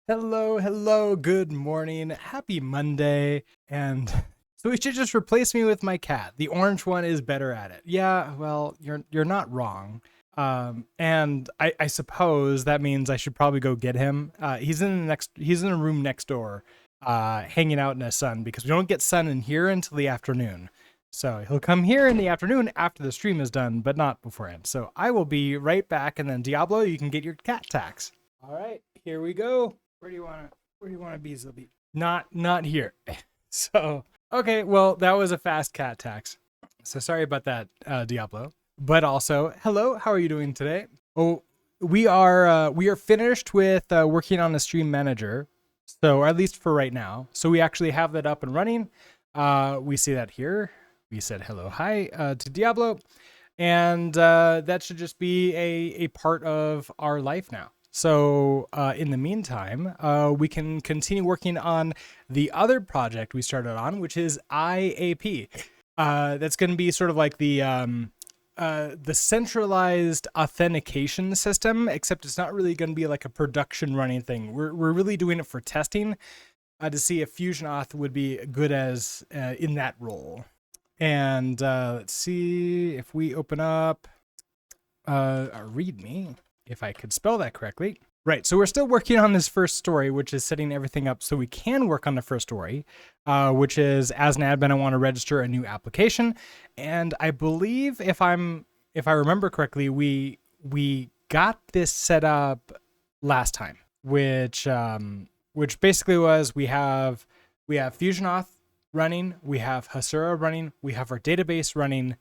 Hello, hello, good morning, happy Monday, and so we should just replace me with my cat. The orange one is better at it. Yeah, well, you're not wrong. And I suppose that means I should probably go get him. He's in a room next door, hanging out in the sun because we don't get sun in here until the afternoon. So he'll come here in the afternoon after the stream is done, but not beforehand. So I will be right back, and then Diablo, you can get your cat tax. All right, here we go. Where do you want to be, Zilby? Not here. So okay, well that was a fast cat tax. So sorry about that, Diablo. But also, hello, how are you doing today? Oh, we are finished with working on the stream manager. So, or at least for right now. So we actually have that up and running. We see that here. We said hello, hi to Diablo, and that should just be a part of our life now. So in the meantime, we can continue working on the other project we started on, which is EyeAP. That's going to be sort of like the centralized authentication system, except it's not really going to be like a production running thing. We're really doing it for testing to see if FusionAuth would be good as in that role. And let's see if we open up a README. If I could spell that correctly. Right, so we're still working on this first story, which is setting everything up so we can work on the first story, which is, as an admin, I want to register a new application. And I believe, if I remember correctly, we got this set up last time, which basically was we have FusionAuth running, we have Hasura running, we have our database running.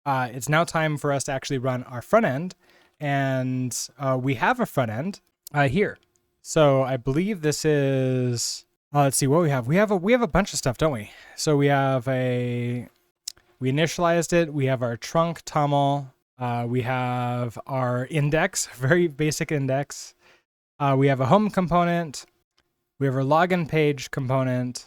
It's now time for us to actually run our front end. And we have a front end here. So I believe this is, let's see what we have. We have a bunch of stuff, don't we? So we initialized it. We have our trunk toml. We have our index, very basic index. We have a home component. We have our login page component.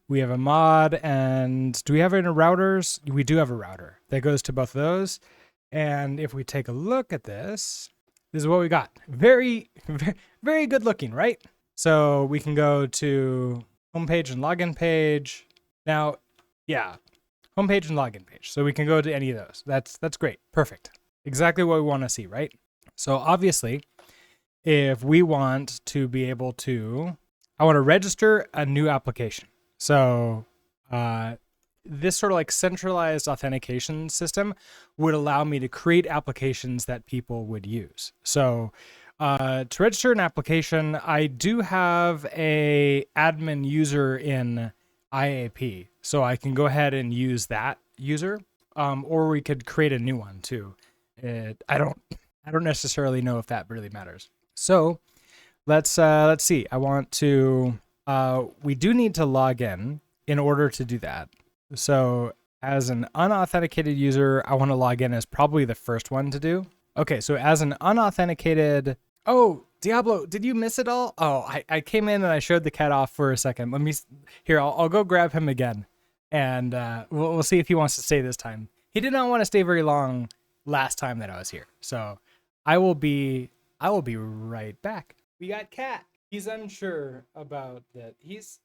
We have a mod, and do we have any routers? We do have a router that goes to both of those. And if we take a look at this is what we got. Very, very, very good looking, right? So we can go to homepage and login page. Now, yeah, homepage and login page. So we can go to any of those. That's great. Perfect. Exactly what we want to see, right? So obviously, if we want to be able to, I want to register a new application. So, this sort of like centralized authentication system would allow me to create applications that people would use. So to register an application, I do have a admin user in EyeAP. So I can go ahead and use that user, or we could create a new one too. I don't necessarily know if that really matters. So let's see. I want to, we do need to log in order to do that. So as an unauthenticated user, I want to log in as probably the first one to do. Okay, so as an unauthenticated, oh, Diablo, did you miss it all? Oh, I came in and I showed the cat off for a second. I'll go grab him again, and we'll see if he wants to stay this time. He did not want to stay very long last time that I was here, so I will be right back. We got Cat. He's unsure about that.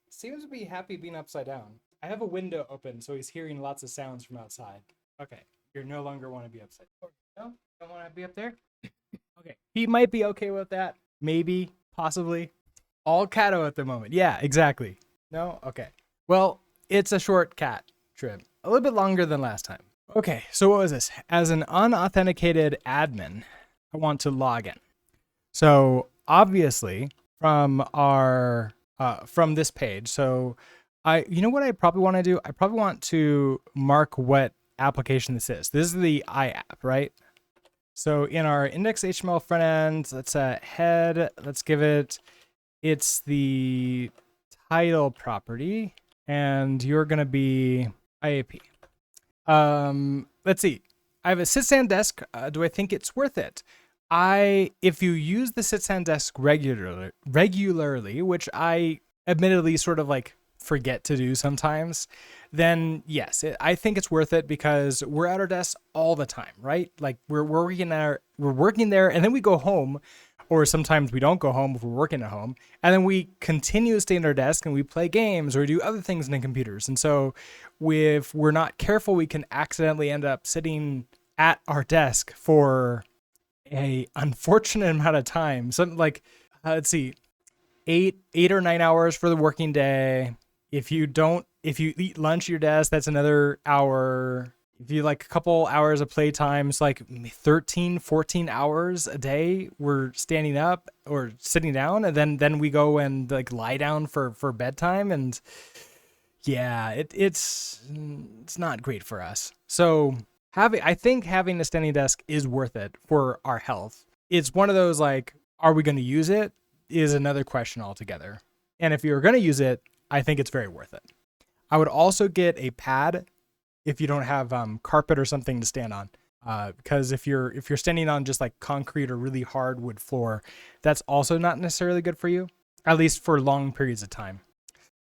Seems to be happy being upside down. I have a window open, so he's hearing lots of sounds from outside. Okay, you no longer want to be upside down. No? Don't want to be up there? Okay, he might be okay with that. Maybe, possibly. All catto at the moment. Yeah, exactly. No? Okay. Well, it's a short cat trip. A little bit longer than last time. Okay, so what was this? As an unauthenticated admin, I want to log in. So, obviously, from this page, so you know what I probably want to do? I probably want to mark what application this is. This is the EyeAP, right? So in our index.html front end, let's head, let's give it's the title property, and you're going to be EyeAP. Let's see. I have a sit-stand desk. Do I think it's worth it? If you use the sit-stand desk regularly, which I admittedly sort of like forget to do sometimes, then yes, I think it's worth it because we're at our desks all the time, right? Like we're working there, and then we go home, or sometimes we don't go home if we're working at home. And then we continue to stay at our desk and we play games or do other things in the computers. And so if we're not careful, we can accidentally end up sitting at our desk for a unfortunate amount of time. Something like, let's see, 8 or 9 hours for the working day. If you eat lunch at your desk, that's another hour. If you like a couple hours of playtime, it's like 13, 14 hours a day we're standing up or sitting down, and then we go and like lie down for bedtime. And yeah, it's not great for us. So I think having a standing desk is worth it for our health. It's one of those like, are we going to use it is another question altogether. And if you're going to use it, I think it's very worth it. I would also get a pad if you don't have carpet or something to stand on, because if you're standing on just like concrete or really hard wood floor, that's also not necessarily good for you, at least for long periods of time.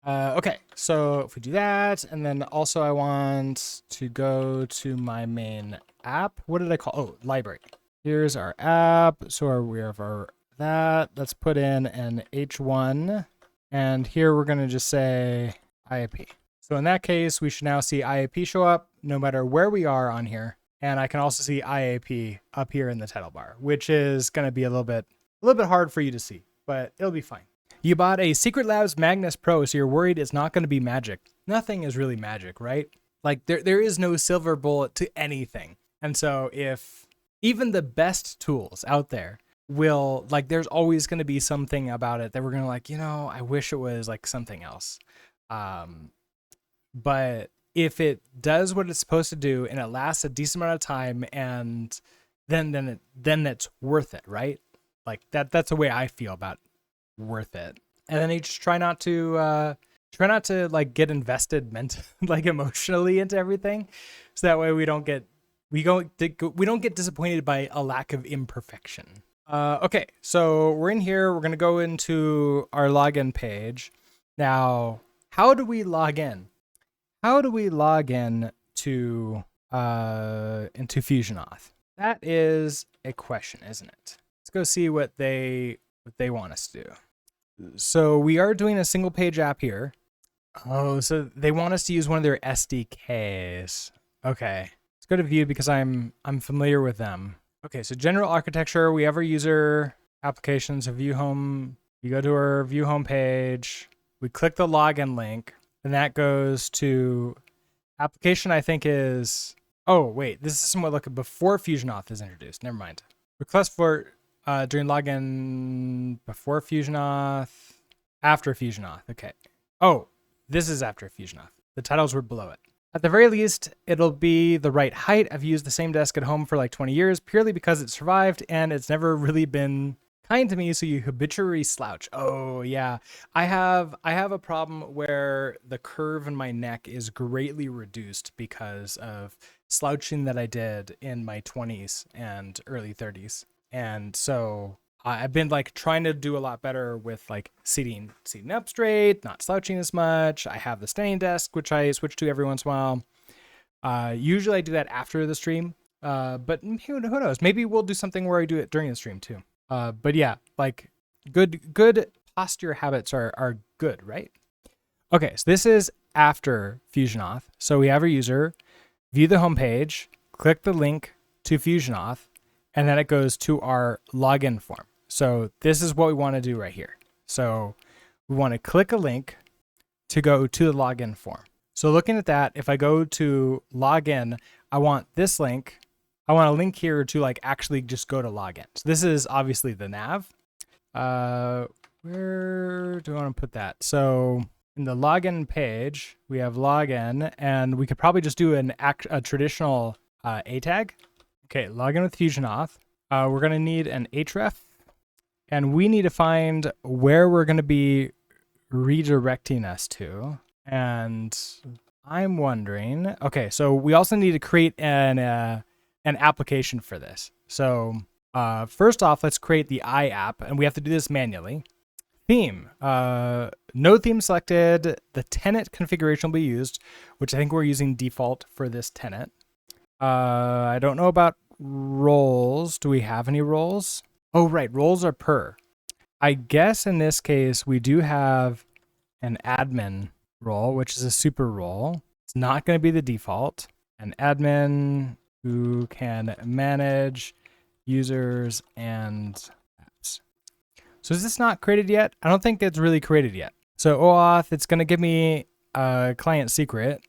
Okay, so if we do that, and then also I want to go to my main app. What did I call? Oh, library. Here's our app. So we have that. Let's put in an H1, and here we're gonna just say EyeAP. So in that case, we should now see EyeAP show up no matter where we are on here. And I can also see EyeAP up here in the title bar, which is going to be a little bit hard for you to see, but it'll be fine. You bought a Secret Labs Magnus Pro, so you're worried it's not going to be magic. Nothing is really magic, right? Like there is no silver bullet to anything. And so if even the best tools out there will, like, there's always going to be something about it that we're going to like, I wish it was like something else. But if it does what it's supposed to do and it lasts a decent amount of time, and then it's worth it, right? Like that's the way I feel about worth it. And then you just try not to like get invested like emotionally into everything, so that way we don't get disappointed by a lack of imperfection. Okay, so we're in here. We're gonna go into our login page. Now, how do we log in? How do we log in to into FusionAuth? That is a question, isn't it? Let's go see what they want us to do. So we are doing a single page app here. Oh, so they want us to use one of their SDKs. Okay, let's go to View because I'm familiar with them. Okay, so general architecture. We have our user applications, a View Home. You go to our View Home page. We click the login link. And that goes to application, I think is, oh, wait, this is somewhat like before FusionAuth is introduced. Never mind. Request for during login before FusionAuth, after FusionAuth. Okay. Oh, this is after FusionAuth. The titles were below it. At the very least, it'll be the right height. I've used the same desk at home for like 20 years purely because it survived and it's never really been kind to me, so you habitually slouch. Oh yeah, I have a problem where the curve in my neck is greatly reduced because of slouching that I did in my 20s and early 30s, and so I've been like trying to do a lot better with like sitting up straight, not slouching as much. I have the standing desk, which I switch to every once in a while. Usually I do that after the stream, but who knows? Maybe we'll do something where I do it during the stream too. But yeah, like good posture habits are good, right? Okay, so this is after FusionAuth. So we have our user, view the homepage, click the link to FusionAuth, and then it goes to our login form. So this is what we want to do right here. So we want to click a link to go to the login form. So looking at that, if I go to login, I want this link. I want a link here to like actually just go to login. So this is obviously the nav. Where do I want to put that? So in the login page, we have login, and we could probably just do a traditional A tag. Okay, login with FusionAuth. We're going to need an href, and we need to find where we're going to be redirecting us to. And I'm wondering, okay, so we also need to create an application for this. So first off, let's create the EyeAP, and we have to do this manually. Theme, no theme selected. The tenant configuration will be used, which I think we're using default for this tenant. I don't know about roles. Do we have any roles? Oh, right. Roles are per. I guess in this case, we do have an admin role, which is a super role. It's not going to be the default. An admin who can manage users and apps. So is this not created yet? I don't think it's really created yet. So OAuth, it's going to give me a client secret.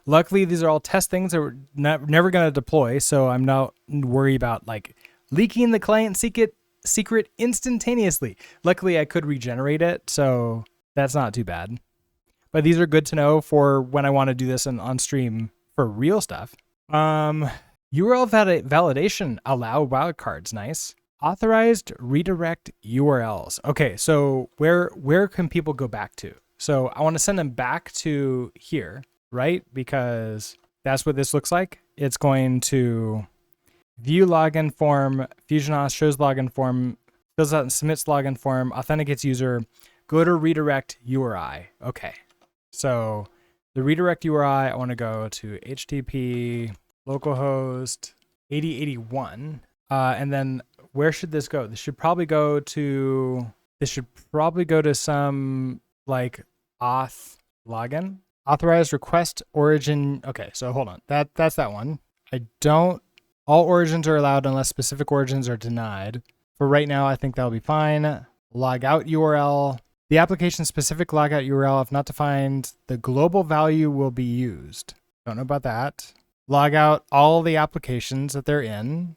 Luckily, these are all test things that we're never going to deploy, so I'm not worried about like leaking the client secret instantaneously. Luckily, I could regenerate it, so that's not too bad. But these are good to know for when I want to do this on stream for real stuff. URL validation, allow wildcards, nice. Authorized redirect URLs. Okay, so where can people go back to? So I want to send them back to here, right? Because that's what this looks like. It's going to view login form, FusionAuth shows login form, fills out and submits login form, authenticates user, go to redirect URI. Okay, so the redirect URI, I want to go to HTTP localhost 8081, and then where should this go? This should probably go to some like auth login. Authorized request origin. Okay, so hold on. That's that one. All origins are allowed unless specific origins are denied. For right now, I think that'll be fine. Logout URL. The application specific logout URL, if not defined, the global value will be used. Don't know about that. Log out all the applications that they're in.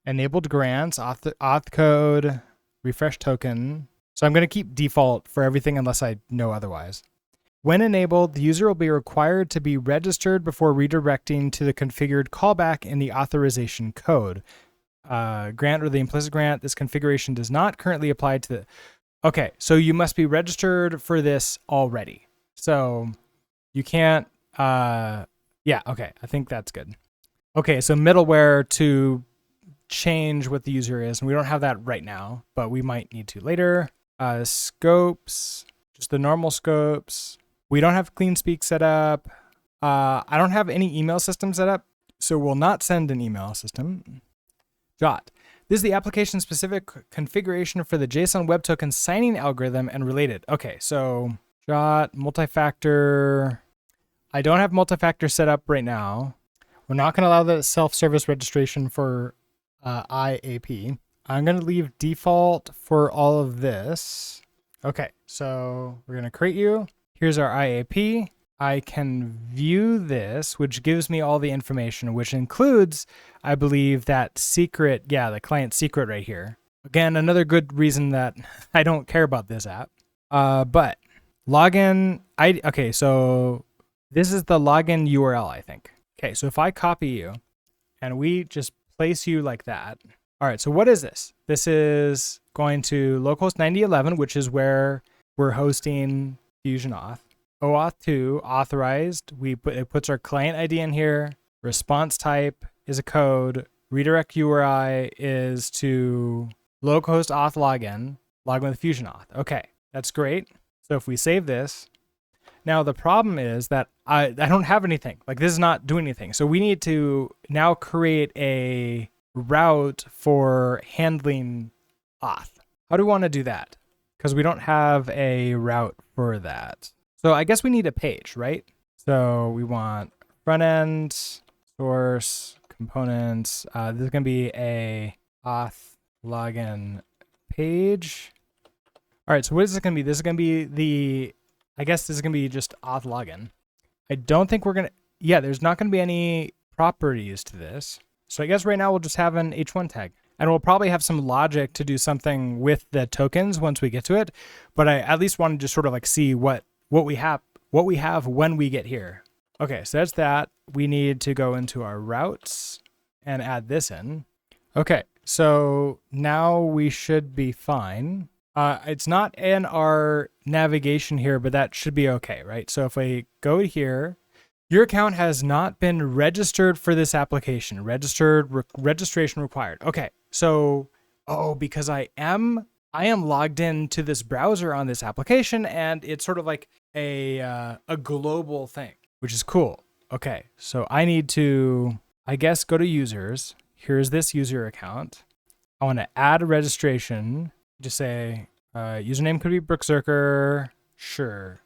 Enabled grants, auth code, refresh token. So I'm going to keep default for everything unless I know otherwise. When enabled, the user will be required to be registered before redirecting to the configured callback in the authorization code. Grant or the implicit grant, this configuration does not currently apply to the... Okay, so you must be registered for this already. So you can't... yeah, okay, I think that's good. Okay, so middleware to change what the user is, and we don't have that right now, but we might need to later. Scopes, just the normal scopes. We don't have CleanSpeak set up. I don't have any email system set up, so we'll not send an email system. Jot. This is the application-specific configuration for the JSON Web Token signing algorithm and related. Okay, so Jot, multi-factor. I don't have multi-factor set up right now. We're not going to allow the self-service registration for EyeAP. I'm going to leave default for all of this. Okay, so we're going to create you. Here's our EyeAP. I can view this, which gives me all the information, which includes, I believe, that secret, yeah, the client secret right here. Again, another good reason that I don't care about this app. But login, okay, so this is the login URL, I think. Okay, so if I copy you and we just place you like that. All right, so what is this? This is going to localhost 9011, which is where we're hosting FusionAuth. OAuth 2, authorized. It puts our client ID in here. Response type is a code. Redirect URI is to localhost auth login with FusionAuth. Okay, that's great. So if we save this, now the problem is that I don't have anything. Like this is not doing anything. So we need to now create a route for handling auth. How do we want to do that? Because we don't have a route for that. So I guess we need a page, right? So we want front end, source, components. This is going to be a auth login page. All right, so what is this going to be? This is going to be I guess this is going to be just auth login. I don't think we're going to, yeah, there's not going to be any properties to this. So I guess right now we'll just have an H1 tag. And we'll probably have some logic to do something with the tokens once we get to it. But I at least want to just sort of like see what we have when we get here. Okay, so that's that. We need to go into our routes and add this in. Okay, so now we should be fine. It's not in our navigation here, but that should be okay, right? So if we go here, your account has not been registered for this application. Registration required. Okay, so, because I am logged in to this browser on this application, and it's sort of like a global thing, which is cool. Okay, so I need to, I guess, go to users. Here's this user account. I want to add a registration. Just say username could be Brookzerker. Sure.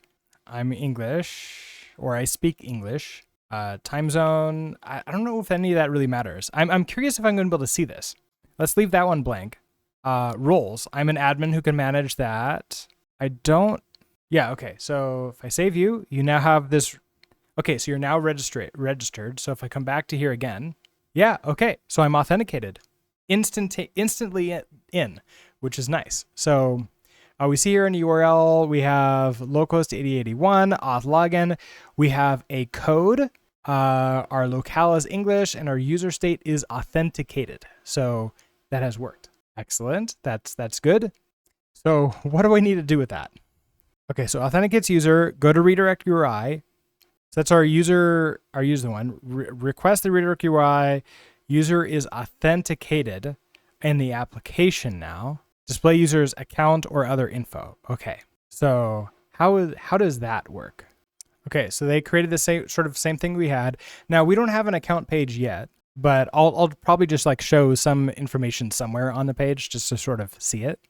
I'm English, or I speak English. Time zone. I don't know if any of that really matters. I'm curious if I'm going to be able to see this. Let's leave that one blank. Roles. I'm an admin who can manage that. I don't. Yeah, okay. So if I save you, you now have this. Okay, so you're now registered. So if I come back to here again, yeah, okay. So I'm authenticated. Instantly in, which is nice. So we see here in the URL, we have localhost 8081, auth login. We have a code. Our locale is English, and our user state is authenticated. So that has worked. Excellent. That's good. So what do I need to do with that? Okay, so authenticates user, go to redirect URI. So that's our user one. Request the redirect URI. User is authenticated in the application now. Display user's account or other info. Okay, so how does that work? Okay, so they created the same thing we had. Now we don't have an account page yet, but I'll probably just like show some information somewhere on the page just to sort of see it.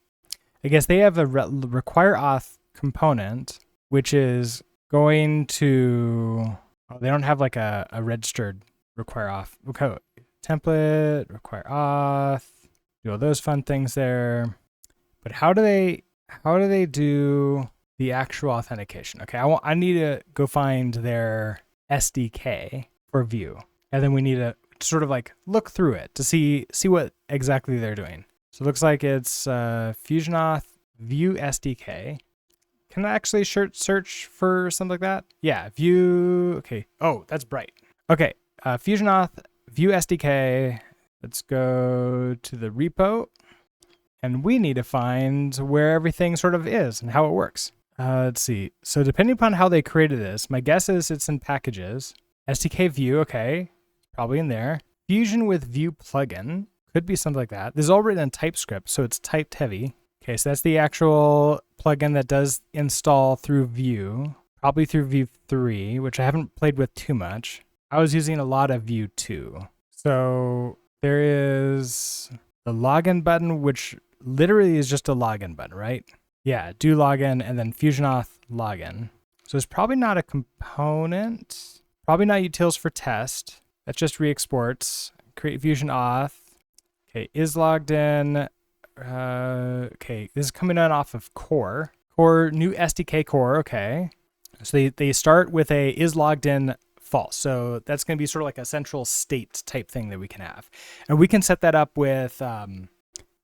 I guess they have a require auth component, which is going to, they don't have like a registered require auth. Okay, template, require auth, do all those fun things there. But how do they do the actual authentication? Okay, I need to go find their SDK for Vue, and then we need to sort of like look through it to see what exactly they're doing. So it looks like it's FusionAuth Vue SDK. Can I actually search for something like that? Yeah, Vue. Okay. Oh, that's bright. Okay, FusionAuth Vue SDK. Let's go to the repo. And we need to find where everything sort of is and how it works. Let's see. So depending upon how they created this, my guess is it's in packages. SDK Vue, okay. Probably in there. Fusion with Vue plugin. Could be something like that. This is all written in TypeScript, so it's typed heavy. Okay, so that's the actual plugin that does install through Vue. Probably through Vue 3, which I haven't played with too much. I was using a lot of Vue 2. So there is the login button, which literally is just a login button, right? Yeah, do login and then FusionAuth login. So it's probably not a component. Probably not utils for test. That's just re-exports. Create FusionAuth. Okay, is logged in. Okay, this is coming in off of core. Core, new SDK core, okay. So they start with a is logged in false. So that's going to be sort of like a central state type thing that we can have. And we can set that up with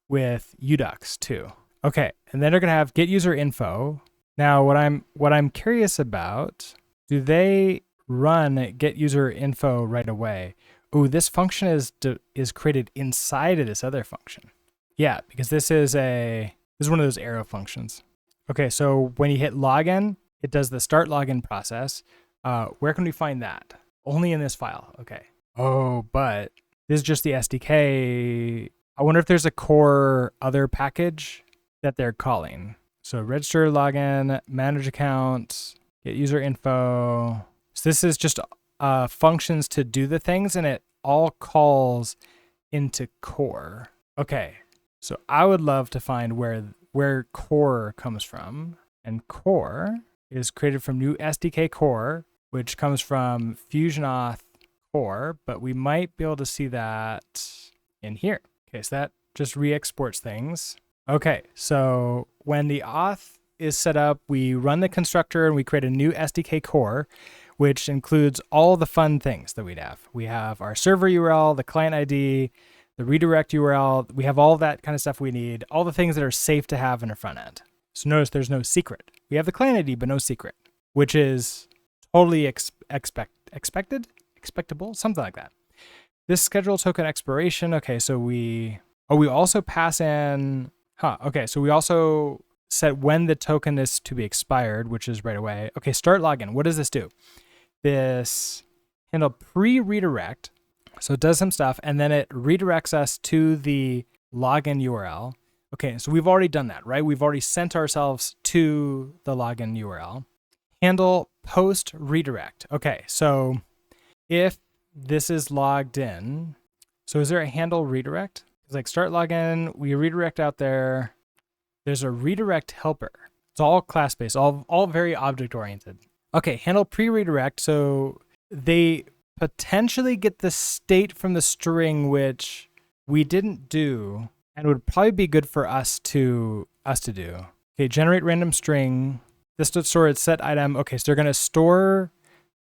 yew.rs too. Okay, and then they're going to have get user info. Now what I'm curious about, do they run get user info right away? Oh, this function is created inside of this other function. Yeah, because this is one of those arrow functions. Okay, so when you hit login, it does the start login process. Where can we find that? Only in this file. Okay. Oh, but this is just the SDK. I wonder if there's a core other package that they're calling. So register, login, manage account, get user info. So this is just functions to do the things, and it all calls into core. Okay. So I would love to find where core comes from. And core is created from new SDK core, which comes from FusionAuth core, but we might be able to see that in here. Okay, so that just re-exports things. Okay, so when the auth is set up, we run the constructor and we create a new SDK core, which includes all the fun things that we'd have. We have our server URL, the client ID, the redirect URL. We have all that kind of stuff we need, all the things that are safe to have in our front end. So notice there's no secret. We have the client ID, but no secret, which is totally expectable, something like that. This schedule token expiration. Okay, so we also pass in, okay, so we also set when the token is to be expired, which is right away. Okay, start login. What does this do? This handle pre-redirect. So it does some stuff, and then it redirects us to the login URL. Okay, so we've already done that, right? We've already sent ourselves to the login URL. Handle post redirect. Okay, so if this is logged in, so is there a handle redirect? It's like start login, we redirect out there. There's a redirect helper. It's all class-based, all very object-oriented. Okay, handle pre-redirect. So they potentially get the state from the string, which we didn't do, and would probably be good for us to do. Okay, generate random string. This to store its set item. Okay, so they're gonna store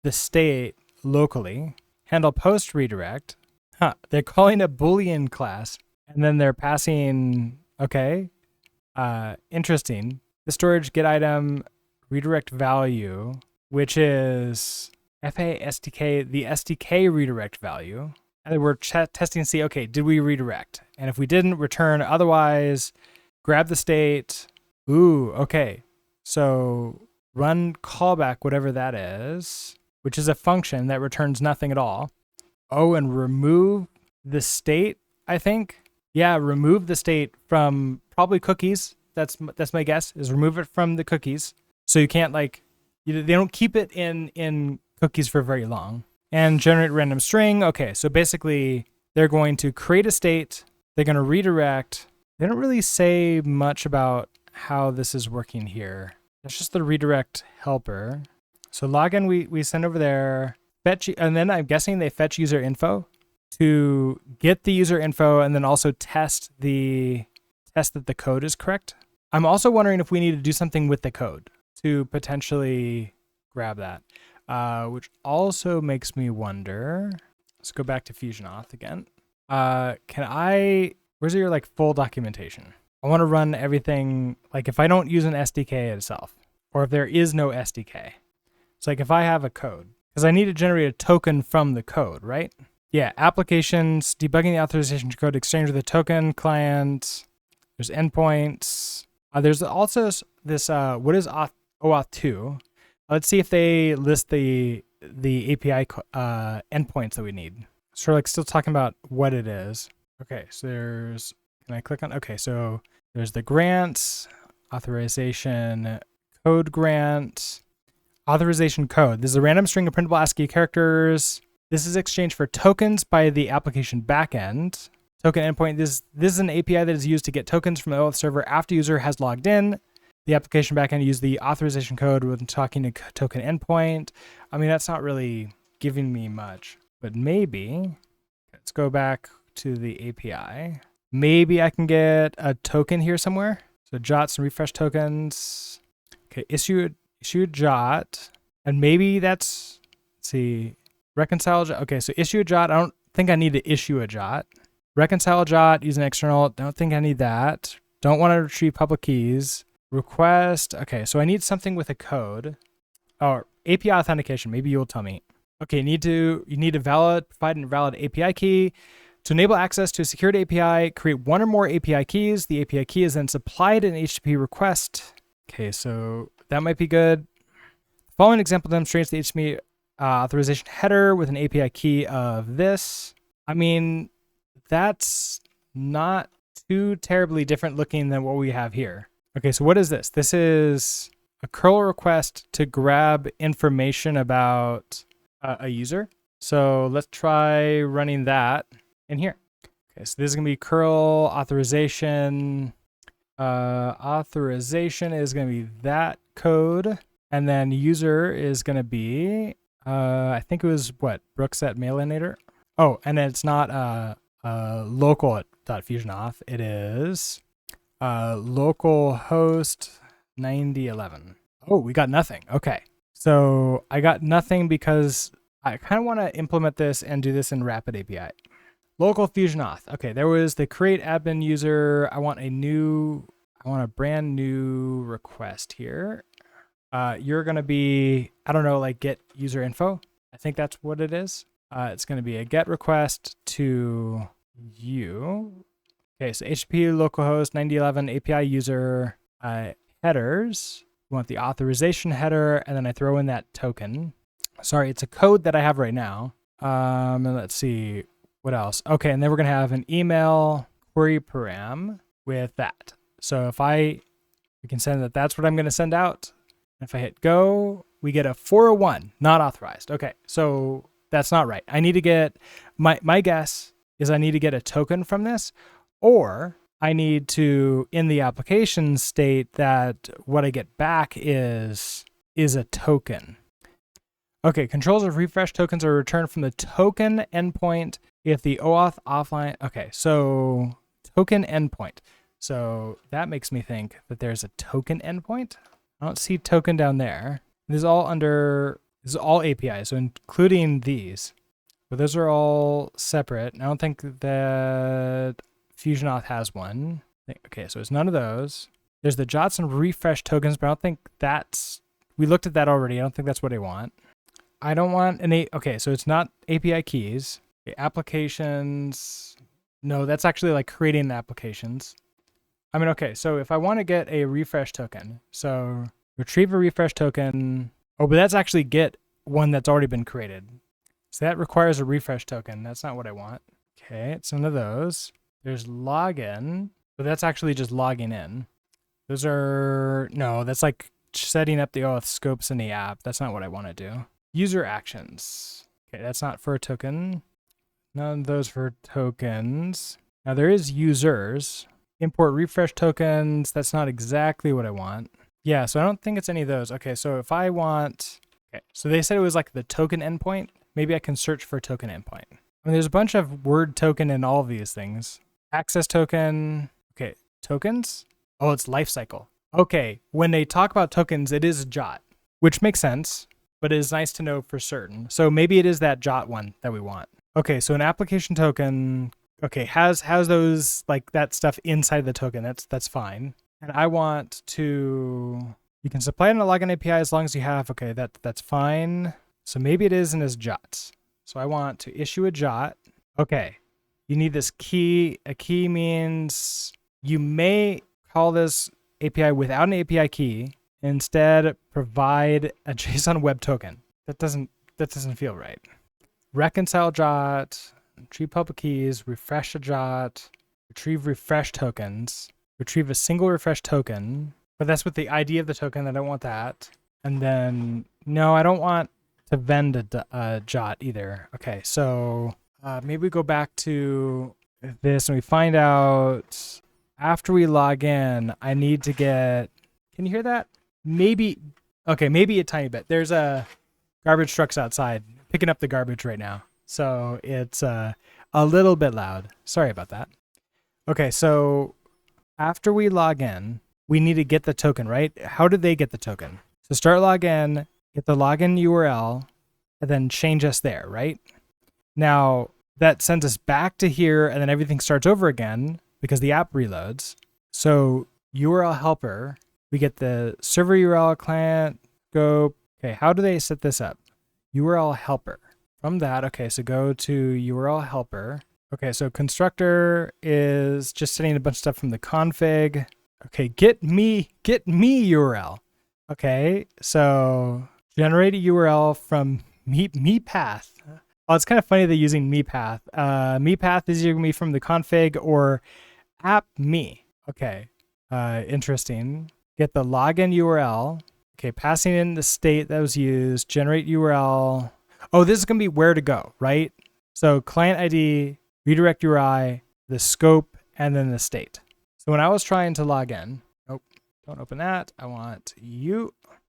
the state locally. Handle post redirect. They're calling a Boolean class, and then they're passing. Okay, interesting. The storage get item redirect value, which is FA SDK, the SDK redirect value. And we're testing to see, okay, did we redirect? And if we didn't, return otherwise, grab the state. Ooh, okay. So run callback, whatever that is, which is a function that returns nothing at all. Oh, and remove the state, I think. Yeah, remove the state from probably cookies. That's my guess, is remove it from the cookies. So you can't they don't keep it in cookies for very long. And generate random string. Okay, so basically they're going to create a state. They're going to redirect. They don't really say much about how this is working here. It's just the redirect helper. So login, we send over there. Fetch, and then I'm guessing they fetch user info to get the user info and then also test that the code is correct. I'm also wondering if we need to do something with the code to potentially grab that. Which also makes me wonder, let's go back to FusionAuth again. Where's your full documentation? I want to run everything, if I don't use an SDK itself, or if there is no SDK. It's if I have a code, because I need to generate a token from the code, right? Yeah, applications, debugging the authorization code, exchange with a token client, there's endpoints. There's also this, what is OAuth 2? Let's see if they list the API endpoints that we need. So still talking about what it is. Okay, so can I click on? Okay, so there's the grants, authorization, code grant, authorization code. This is a random string of printable ASCII characters. This is exchanged for tokens by the application backend. Token endpoint, this is an API that is used to get tokens from the OAuth server after user has logged in. The application backend use the authorization code when talking to token endpoint. I mean, that's not really giving me much, but maybe, let's go back to the API. Maybe I can get a token here somewhere. So jots and refresh tokens. Okay, issue a jot. And maybe that's, let's see, reconcile jot. Okay, so issue a jot. I don't think I need to issue a jot. Reconcile a jot using external. Don't think I need that. Don't want to retrieve public keys. Request. Okay, so I need something with a code. Oh, API authentication. Maybe you'll tell me. Okay, you need to provide a valid API key. To enable access to a secured API, create one or more API keys. The API key is then supplied in HTTP request. Okay, so that might be good. The following example demonstrates the HTTP authorization header with an API key of this. I mean, that's not too terribly different looking than what we have here. Okay, so what is this? This is a curl request to grab information about a user. So let's try running that in here. Okay, so this is gonna be curl authorization. Authorization is gonna be that code. And then user is gonna be, I think it was Brooks at Mailinator. Oh, and then it's not local.fusionauth. It is localhost 9011. Oh, we got nothing. Okay. So I got nothing because I kind of want to implement this and do this in Rapid API. Local FusionAuth. Okay, there was the create admin user. I want a brand new request here. You're going to be, I don't know, get user info. I think that's what it is. It's going to be a get request to you. Okay, so HTTP localhost 9011 API user headers. We want the authorization header, and then I throw in that token. Sorry, it's a code that I have right now. And let's see what else. Okay, and then we're gonna have an email query param with that. So if we can send that, that's what I'm gonna send out. If I hit go, we get a 401, not authorized. Okay, so that's not right. I need to get, my guess is I need to get a token from this, or I need to, in the application, state that what I get back is a token. Okay, controls of refresh tokens are returned from the token endpoint if the OAuth offline. Okay, so token endpoint. So that makes me think that there's a token endpoint. I don't see token down there. This is all APIs, so including these. But those are all separate. I don't think that FusionAuth has one. Okay, so it's none of those. There's the JOTs and refresh tokens, but I don't think that's... We looked at that already. I don't think that's what I want. I don't want any... Okay, so it's not API keys. Okay, applications... No, that's actually like creating the applications. I mean, okay, so if I want to get a refresh token, so retrieve a refresh token... Oh, but that's actually get one that's already been created. So that requires a refresh token. That's not what I want. Okay, it's none of those. There's login, but that's actually just logging in. Those are... No, that's like setting up the OAuth scopes in the app. That's not what I want to do. User actions. Okay, that's not for a token. None of those for tokens. Now there is users. Import refresh tokens. That's not exactly what I want. Yeah, so I don't think it's any of those. Okay, so if I want... Okay, so they said it was like the token endpoint. Maybe I can search for token endpoint. I mean, there's a bunch of word token in all of these things. Access token. Okay, tokens? Oh, it's lifecycle. Okay, when they talk about tokens, it is JOT, which makes sense, but it is nice to know for certain. So maybe it is that JOT one that we want. Okay, so an application token, okay, has those, like that stuff inside the token. That's fine. And I want to... You can supply it in a login API as long as you have... Okay, that's fine. So maybe it isn't as JOTs. So I want to issue a JOT. Okay. You need this key. A key means you may call this API without an API key. Instead, provide a JSON web token. That doesn't feel right. Reconcile JOT, retrieve public keys, refresh a JOT, retrieve refresh tokens, retrieve a single refresh token. But that's with the ID of the token. I don't want that. And then, no, I don't want to vend a JOT either. Okay, so maybe we go back to this and we find out after we log in, I need to get... Can you hear that? Maybe... Okay, maybe a tiny bit. There's a garbage trucks outside picking up the garbage right now. So it's a little bit loud. Sorry about that. Okay, so after we log in, we need to get the token, right? How did they get the token? So start login, get the login URL, and then change us there, right? Now, that sends us back to here, and then everything starts over again because the app reloads. So URL helper, we get the server URL client scope. Okay, how do they set this up? URL helper. From that, okay, so go to URL helper. Okay, so constructor is just setting a bunch of stuff from the config. Okay, get me URL. Okay, so generate a URL from me path. Oh, it's kind of funny they're using me path. Me path is either going to be from the config or app me. Okay, interesting. Get the login URL. Okay, passing in the state that was used. Generate URL. Oh, this is going to be where to go, right? So client ID, redirect URI, the scope, and then the state. So when I was trying to log in, nope, don't open that. I want you.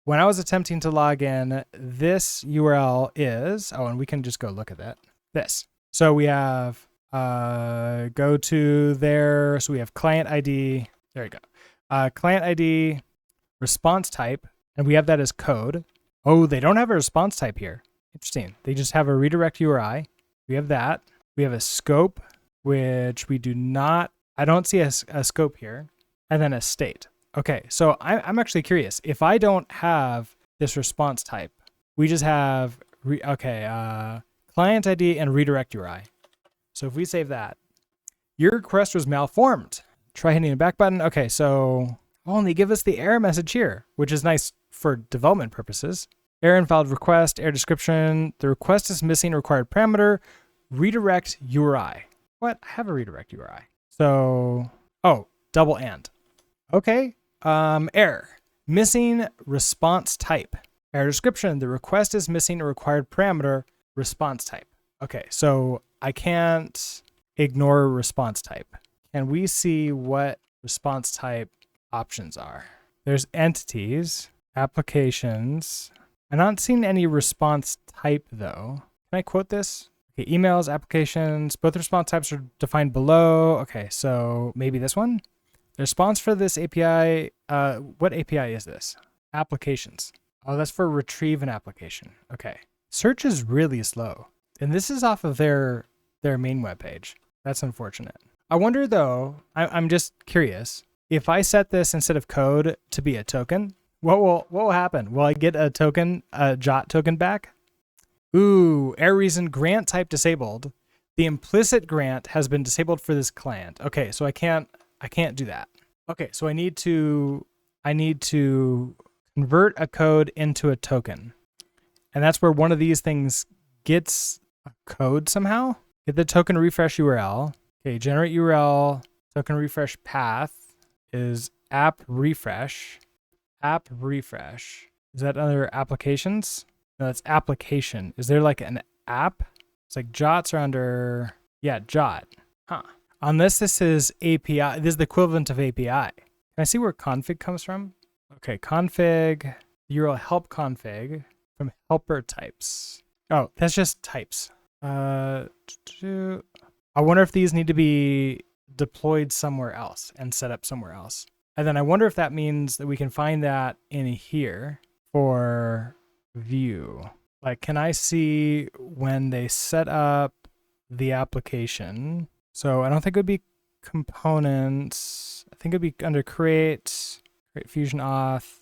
When I was attempting to log in, this URL is, oh, and we can just go look at that. This. So we have, go to there. So we have client ID. There you go. Client ID, response type, and we have that as code. Oh, they don't have a response type here. Interesting. They just have a redirect URI. We have that. We have a scope, which we do not, I don't see a scope here, and then a state. Okay, so I'm actually curious. If I don't have this response type, we just have, client ID and redirect URI. So if we save that, your request was malformed. Try hitting the back button. Okay, so they give us the error message here, which is nice for development purposes. Error invalid request, error description. The request is missing required parameter. Redirect URI. What? I have a redirect URI. So, double and. Okay. Error. Missing response type. Error description. The request is missing a required parameter. Response type. Okay. So I can't ignore response type. can we see what response type options are? There's entities, applications. I'm not seeing any response type though. Can I quote this? Okay, emails, applications, both response types are defined below. Okay, so maybe this one? The response for this API, what API is this? Applications. Oh, that's for retrieve an application. Okay. Search is really slow. And this is off of their main webpage. That's unfortunate. I wonder though, I'm just curious, if I set this instead of code to be a token, what will happen? Will I get a token, a JOT token back? Ooh, error reason grant type disabled. The implicit grant has been disabled for this client. Okay, so I can't do that. Okay, so I need to convert a code into a token. And that's where one of these things gets a code somehow. Get the token refresh URL. Okay, generate URL, token refresh path is app refresh. App refresh. Is that under applications? No, it's application. Is there like an app? It's like JOTs are under, yeah, JOT. Huh. On this is API. This is the equivalent of API. Can I see where config comes from? Okay, config, URL help config from helper types. Oh, that's just types. I wonder if these need to be deployed somewhere else and set up somewhere else. And then I wonder if that means that we can find that in here for view. Like, can I see when they set up the application? So I don't think it would be components. I think it'd be under create FusionAuth,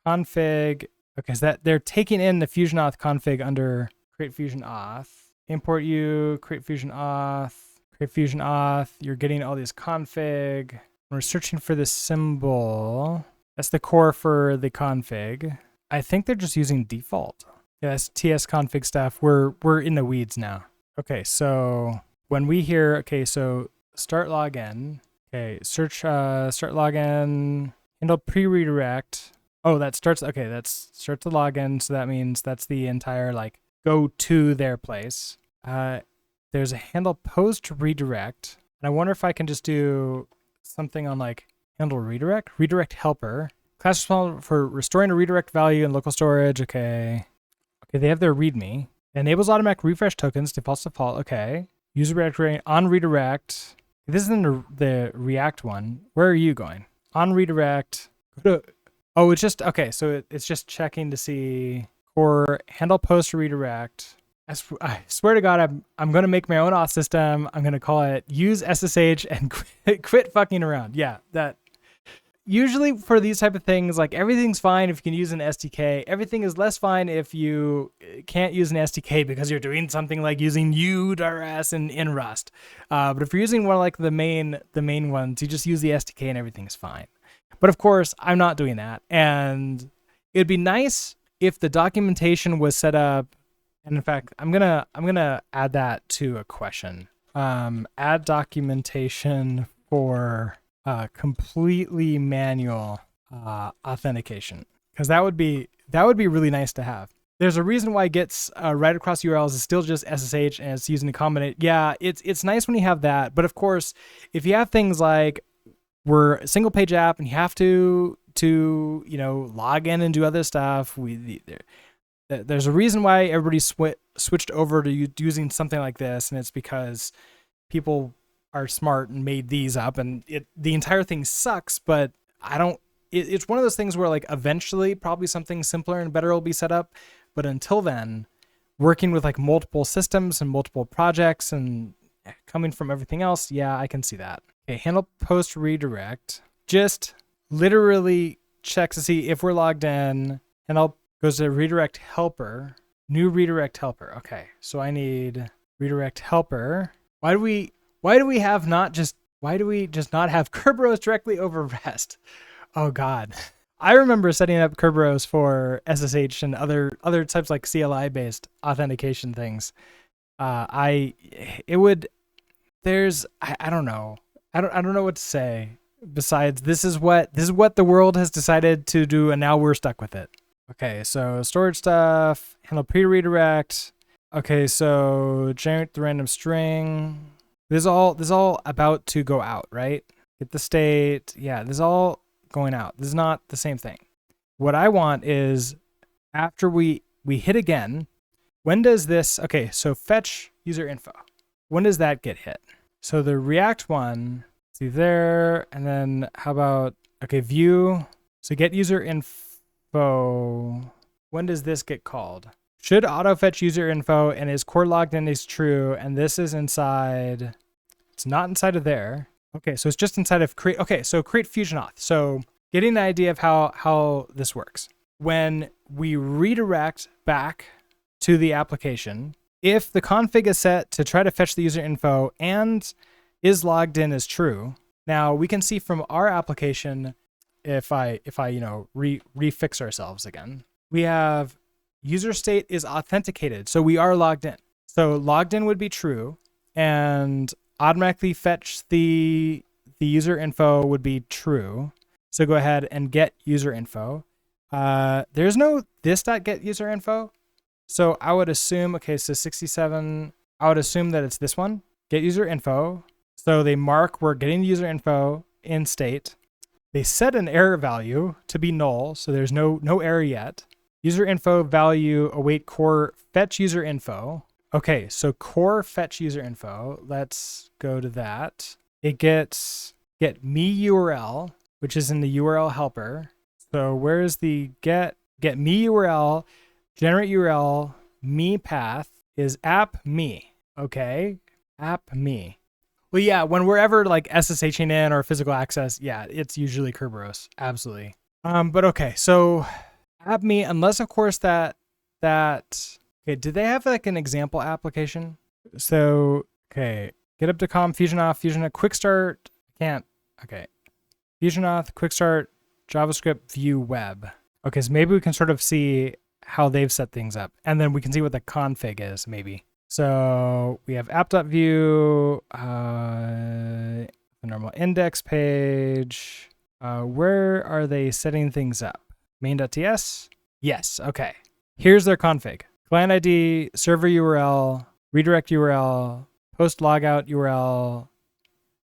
config. Okay, so that they're taking in the FusionAuth config under create FusionAuth. Import you, create FusionAuth, create FusionAuth. You're getting all these config. We're searching for this symbol. That's the core for the config. I think they're just using default. Yeah, that's TS config stuff. We're in the weeds now. Okay, so when we hear, okay, so start login. Okay, search start login, handle pre-redirect. Oh, that starts, okay, that's starts the login. So that means that's the entire like go to their place. There's a handle post redirect. And I wonder if I can just do something on like handle redirect helper. Class responsible for restoring a redirect value in local storage. Okay. Okay, they have their readme. Enables automatic refresh tokens, defaults default. Okay. User redirect on redirect. This isn't the React one. Where are you going? On redirect. Oh, it's just, okay, so it's just checking to see core handle post redirect. I swear to God, I'm going to make my own auth system. I'm going to call it use SSH and quit fucking around. Yeah, that. Usually for these type of things, like everything's fine if you can use an SDK. Everything is less fine if you can't use an SDK because you're doing something like using yew.rs in Rust. But if you're using one like the main ones, you just use the SDK and everything's fine. But of course, I'm not doing that. And it'd be nice if the documentation was set up. And in fact, I'm gonna add that to a question. Add documentation for completely manual authentication, because that would be really nice to have. There's a reason why Git's right across URLs is still just SSH and it's using a combination. Yeah, it's nice when you have that, but of course, if you have things like we're a single page app and you have to log in and do other stuff, there's a reason why everybody switched over to using something like this, and it's because people are smart and made these up, and the entire thing sucks, but it's one of those things where like eventually probably something simpler and better will be set up, but until then, working with like multiple systems and multiple projects and coming from everything else, yeah, I can see that. Okay, handle post redirect, just literally checks to see if we're logged in, and I'll goes to redirect helper, new redirect helper. Okay, so I need redirect helper. Why do we just not have Kerberos directly over REST? Oh God. I remember setting up Kerberos for SSH and other types like CLI based authentication things. I don't know. I don't know what to say besides this is what the world has decided to do, and now we're stuck with it. Okay, so storage stuff, handle pre-redirect. Okay, so generate the random string. This is all about to go out, right? Get the state. Yeah, this is all going out. This is not the same thing. What I want is after we hit again, when does this, okay, so fetch user info. When does that get hit? So the React one, see there, and then how about, okay, view, so get user info. When does this get called? Should auto fetch user info and is core logged in is true, and this is inside, it's not inside of there. Okay, so it's just inside of create, okay, so create FusionAuth. So getting the idea of how this works. When we redirect back to the application, if the config is set to try to fetch the user info and is logged in is true, now we can see from our application, if I refix ourselves again, we have user state is authenticated. So we are logged in. So logged in would be true, and automatically fetch the user info would be true. So go ahead and get user info. There's no this.get user info. So I would assume, okay, so 67, I would assume that it's this one, get user info. So they mark we're getting the user info in state. They set an error value to be null, so there's no error yet. User info value await core fetch user info. Okay, so core fetch user info. Let's go to that. It gets get me URL, which is in the URL helper. So where is the get me URL, generate URL, me path is app me. Okay, app me. Well, yeah, when we're ever like SSHing in or physical access, yeah, it's usually Kerberos, absolutely. But okay, so app me, unless of course that okay, do they have like an example application? So okay, get up to FusionAuth, quick start, can't, okay. FusionAuth, quick start, JavaScript, view web. Okay, so maybe we can sort of see how they've set things up, and then we can see what the config is, maybe. So we have app.view, the normal index page. Where are they setting things up? Main.ts? Yes, okay. Here's their config. Client ID, server URL, redirect URL, post logout URL,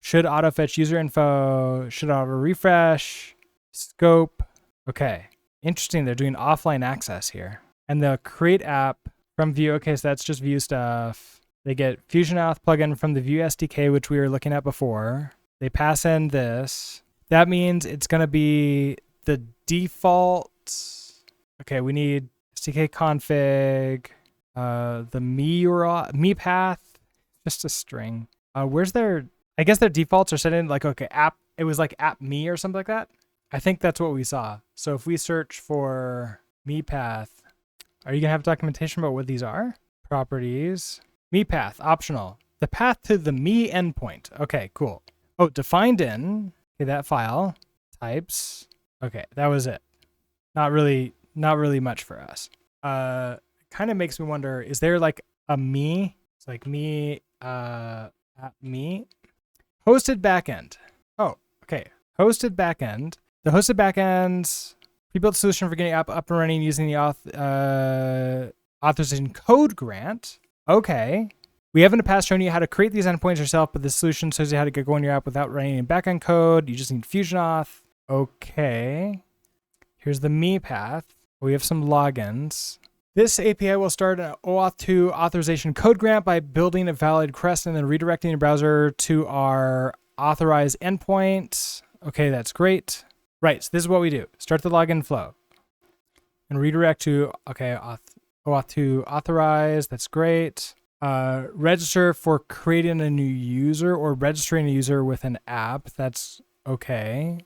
should auto fetch user info, should auto refresh, scope. Okay, interesting. They're doing offline access here. And the create app from Vue. Okay, so that's just Vue stuff. They get FusionAuth plugin from the Vue SDK, which we were looking at before. They pass in this. That means it's going to be the default. Okay, we need SDK config, the me URL, me path, just a string. Where's their, I guess their defaults are set in like, okay, app, it was like app me or something like that. I think that's what we saw. So if we search for me path, are you going to have documentation about what these are? Properties, me path, optional. The path to the me endpoint. Okay, cool. Oh, defined in, okay, that file, types. Okay, that was it. Not really much for us. Kind of makes me wonder, is there like a me? It's like me, at me. Hosted backend. Oh, okay. Hosted backend. The hosted backend pre-built solution for getting app up and running using the authorization code grant. Okay. We haven't in the past shown you how to create these endpoints yourself, but the solution shows you how to get going your app without running any backend code. You just need FusionAuth. Okay. Here's the me path. We have some logins. This API will start an OAuth 2 authorization code grant by building a valid request and then redirecting your browser to our authorized endpoint. Okay, that's great. Right, so this is what we do. Start the login flow and redirect to, okay, OAuth 2 authorize. That's great. Register for creating a new user or registering a user with an app. That's okay.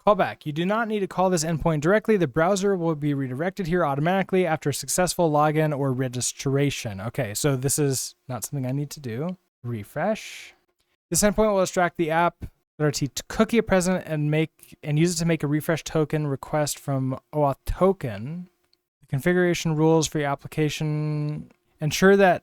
Callback. You do not need to call this endpoint directly. The browser will be redirected here automatically after a successful login or registration. Okay, so this is not something I need to do. Refresh. This endpoint will extract the app cookie present and use it to make a refresh token request from OAuth token. The configuration rules for your application ensure that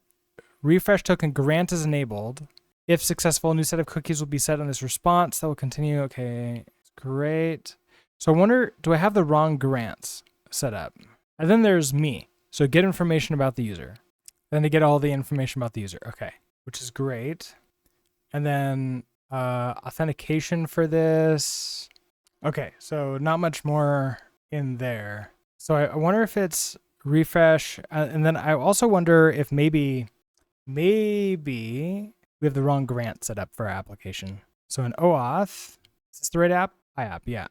refresh token grant is enabled. If successful, a new set of cookies will be set on this response that will continue. Okay, great. So I wonder, do I have the wrong grants set up? And then there's me. So get information about the user. Then to get all the information about the user. Okay, which is great. And then authentication for this. Okay, so not much more in there. So I wonder if it's refresh. And then I also wonder if maybe we have the wrong grant set up for our application. So in OAuth, is this the right app? EyeAP, yeah.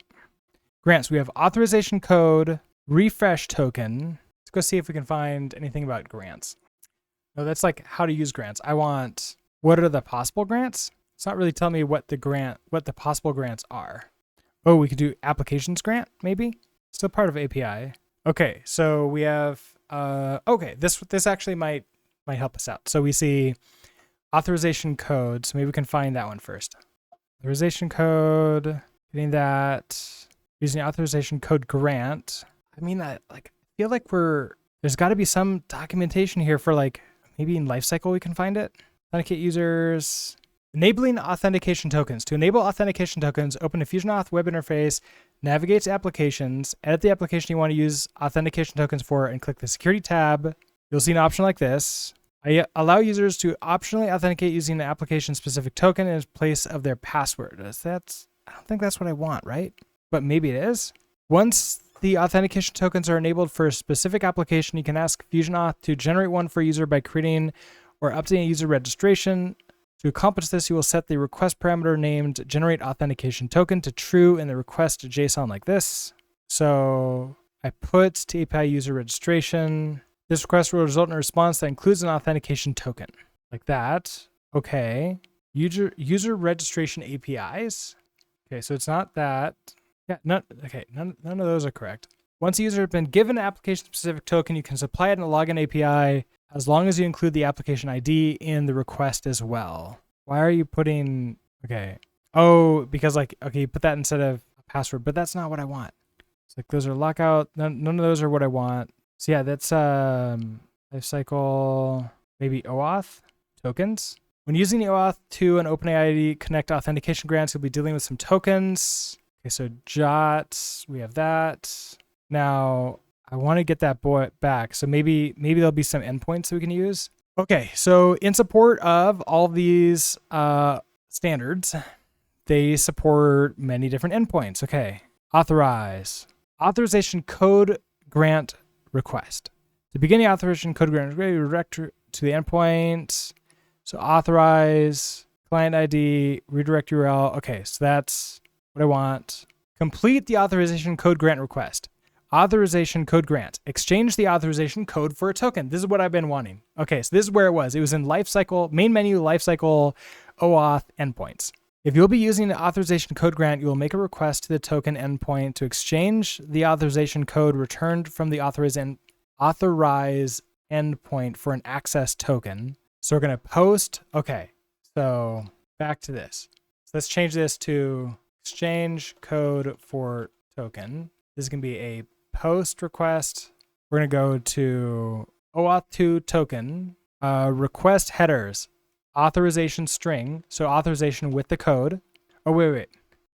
Grants, we have authorization code, refresh token. Let's go see if we can find anything about grants. No, that's like how to use grants. I want, what are the possible grants? It's not really telling me what the possible grants are. Oh, we could do applications grant, maybe? Still part of API. Okay, so we have, okay, this actually might help us out. So we see authorization code. So maybe we can find that one first. Authorization code, getting that, using authorization code grant. I mean, I feel like there's got to be some documentation here for like, maybe in lifecycle we can find it. Authenticate users, enabling authentication tokens. To enable authentication tokens, open a FusionAuth web interface, navigate to applications, edit the application you want to use authentication tokens for, and click the security tab. You'll see an option like this. I allow users to optionally authenticate using the application-specific token in place of their password. I don't think that's what I want, right? But maybe it is. Once the authentication tokens are enabled for a specific application, you can ask FusionAuth to generate one for a user by creating or updating a user registration. To accomplish this, you will set the request parameter named generate authentication token to true in the request to JSON like this. So I put to API user registration. This request will result in a response that includes an authentication token like that. Okay. User registration APIs. Okay, so it's not that. Yeah, none of those are correct. Once a user has been given an application-specific token, you can supply it in a login API as long as you include the application ID in the request as well. Why are you putting, okay. Oh, because like, okay, you put that instead of a password, but that's not what I want. It's like those are lockout. None of those are what I want. So yeah, that's lifecycle, maybe OAuth tokens. When using the OAuth to an OpenAI ID Connect authentication grants, you'll be dealing with some tokens. Okay, so JOT, we have that. Now, I want to get that back. So maybe there'll be some endpoints that we can use. Okay, so in support of all these standards, they support many different endpoints. Okay, authorize. Authorization code grant request. To begin the authorization code grant, redirect to the endpoint. So authorize, client ID, redirect URL. Okay, so that's what I want. Complete the authorization code grant request. Authorization code grant. Exchange the authorization code for a token. This is what I've been wanting. Okay, so this is where it was. It was in lifecycle, main menu, lifecycle, OAuth endpoints. If you'll be using the authorization code grant, you will make a request to the token endpoint to exchange the authorization code returned from the authorize endpoint for an access token. So we're going to post. Okay, so back to this. So let's change this to exchange code for token. This is going to be a post request. We're going to go to OAuth2 token, request headers, authorization string. So authorization with the code. Oh, wait.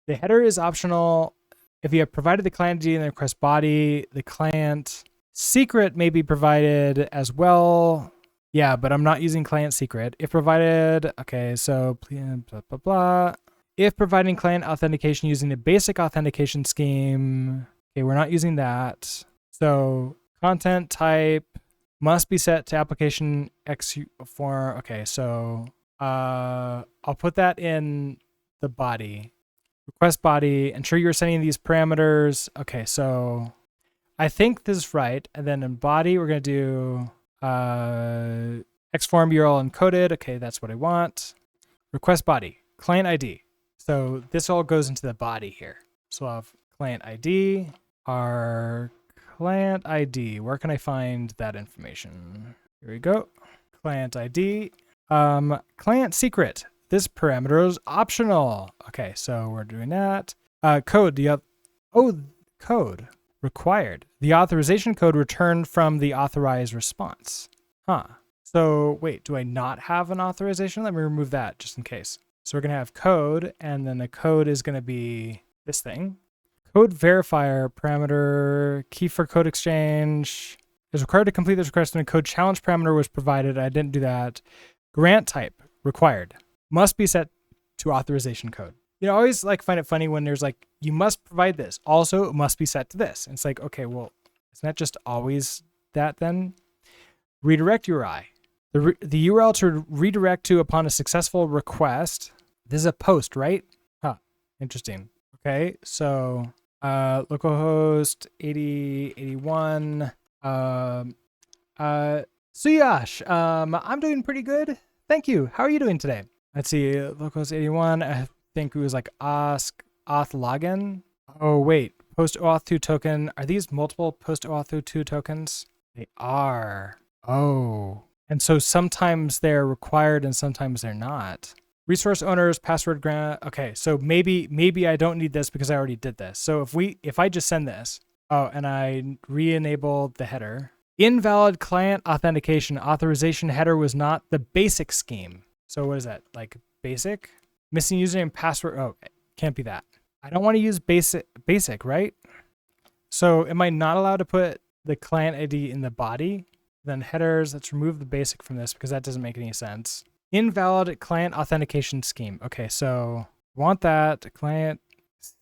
The header is optional. If you have provided the client ID in the request body, the client secret may be provided as well. Yeah, but I'm not using client secret. If provided, okay, so blah, blah, blah. If providing client authentication using a basic authentication scheme, okay, we're not using that. So content type must be set to application X for, okay, so I'll put that in the body. Request body, ensure you're sending these parameters. Okay, so I think this is right. And then in body, we're going to do Xform URL encoded. Okay, that's what I want. Request body, client ID. So this all goes into the body here. So I'll have client ID, our client ID. Where can I find that information? Here we go. Client ID. Client secret. This parameter is optional. Okay, so we're doing that. Code. Code required. The authorization code returned from the authorized response. So wait, do I not have an authorization? Let me remove that just in case. So we're going to have code, and then the code is going to be this thing. Code verifier parameter, key for code exchange is required to complete this request, and a code challenge parameter was provided. I didn't do that. Grant type required. must be set to authorization code. You know, I always like find it funny when there's like, you must provide this. Also, it must be set to this. And it's like, okay, well, isn't that just always that then? Redirect URI. The URL to redirect to upon a successful request. This is a post, right? Huh, interesting. Okay, so localhost 8081. Suyash, I'm doing pretty good. Thank you. How are you doing today? Let's see, localhost 81. I think it was like auth login. Oh, wait. Post OAuth 2 token. Are these multiple post OAuth 2 tokens? They are. Oh. And so sometimes they're required and sometimes they're not. Resource owners, password grant. Okay, so maybe I don't need this because I already did this. So if I just send this, oh, and I re-enable the header. Invalid client authentication authorization header was not the basic scheme. So what is that? Like basic? Missing username and password. Oh, it can't be that. I don't want to use basic, right? So am I not allowed to put the client ID in the body? Then headers, let's remove the basic from this because that doesn't make any sense. Invalid client authentication scheme. Okay, so want that. Client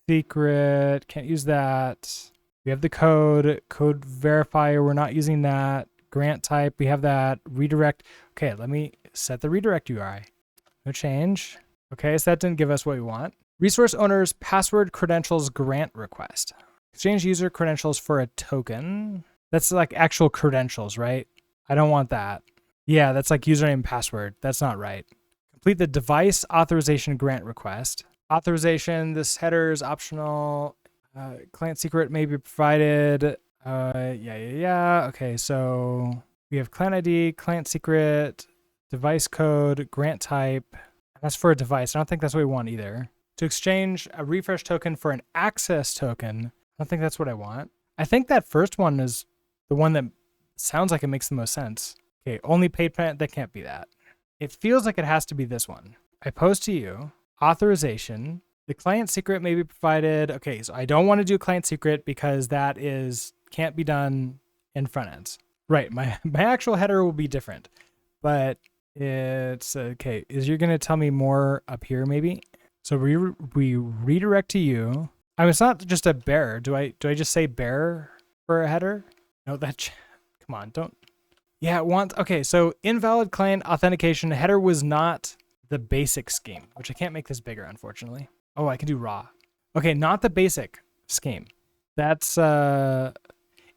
secret, can't use that. We have the code verifier, we're not using that. Grant type, we have that. Redirect. Okay, let me set the redirect URI. No change. Okay, so that didn't give us what we want. Resource owner's password credentials grant request. Exchange user credentials for a token. That's like actual credentials, right? I don't want that. Yeah, that's like username and password. That's not right. Complete the device authorization grant request. Authorization, this header is optional. Client secret may be provided. Yeah. Okay, so we have client ID, client secret, device code, grant type. That's for a device. I don't think that's what we want either. To exchange a refresh token for an access token. I don't think that's what I want. I think that first one is the one that sounds like it makes the most sense. Okay, only paid plan, that can't be that. It feels like it has to be this one. I post to you, authorization, the client secret may be provided. Okay, so I don't want to do client secret because that can't be done in front ends. Right, my actual header will be different, but it's okay. You're gonna tell me more up here maybe? So we redirect to you. I mean, it's not just a bearer. Do I just say bearer for a header? No, come on, don't. Yeah, okay, so invalid client authentication header was not the basic scheme, which I can't make this bigger, unfortunately. Oh, I can do raw. Okay, not the basic scheme. That's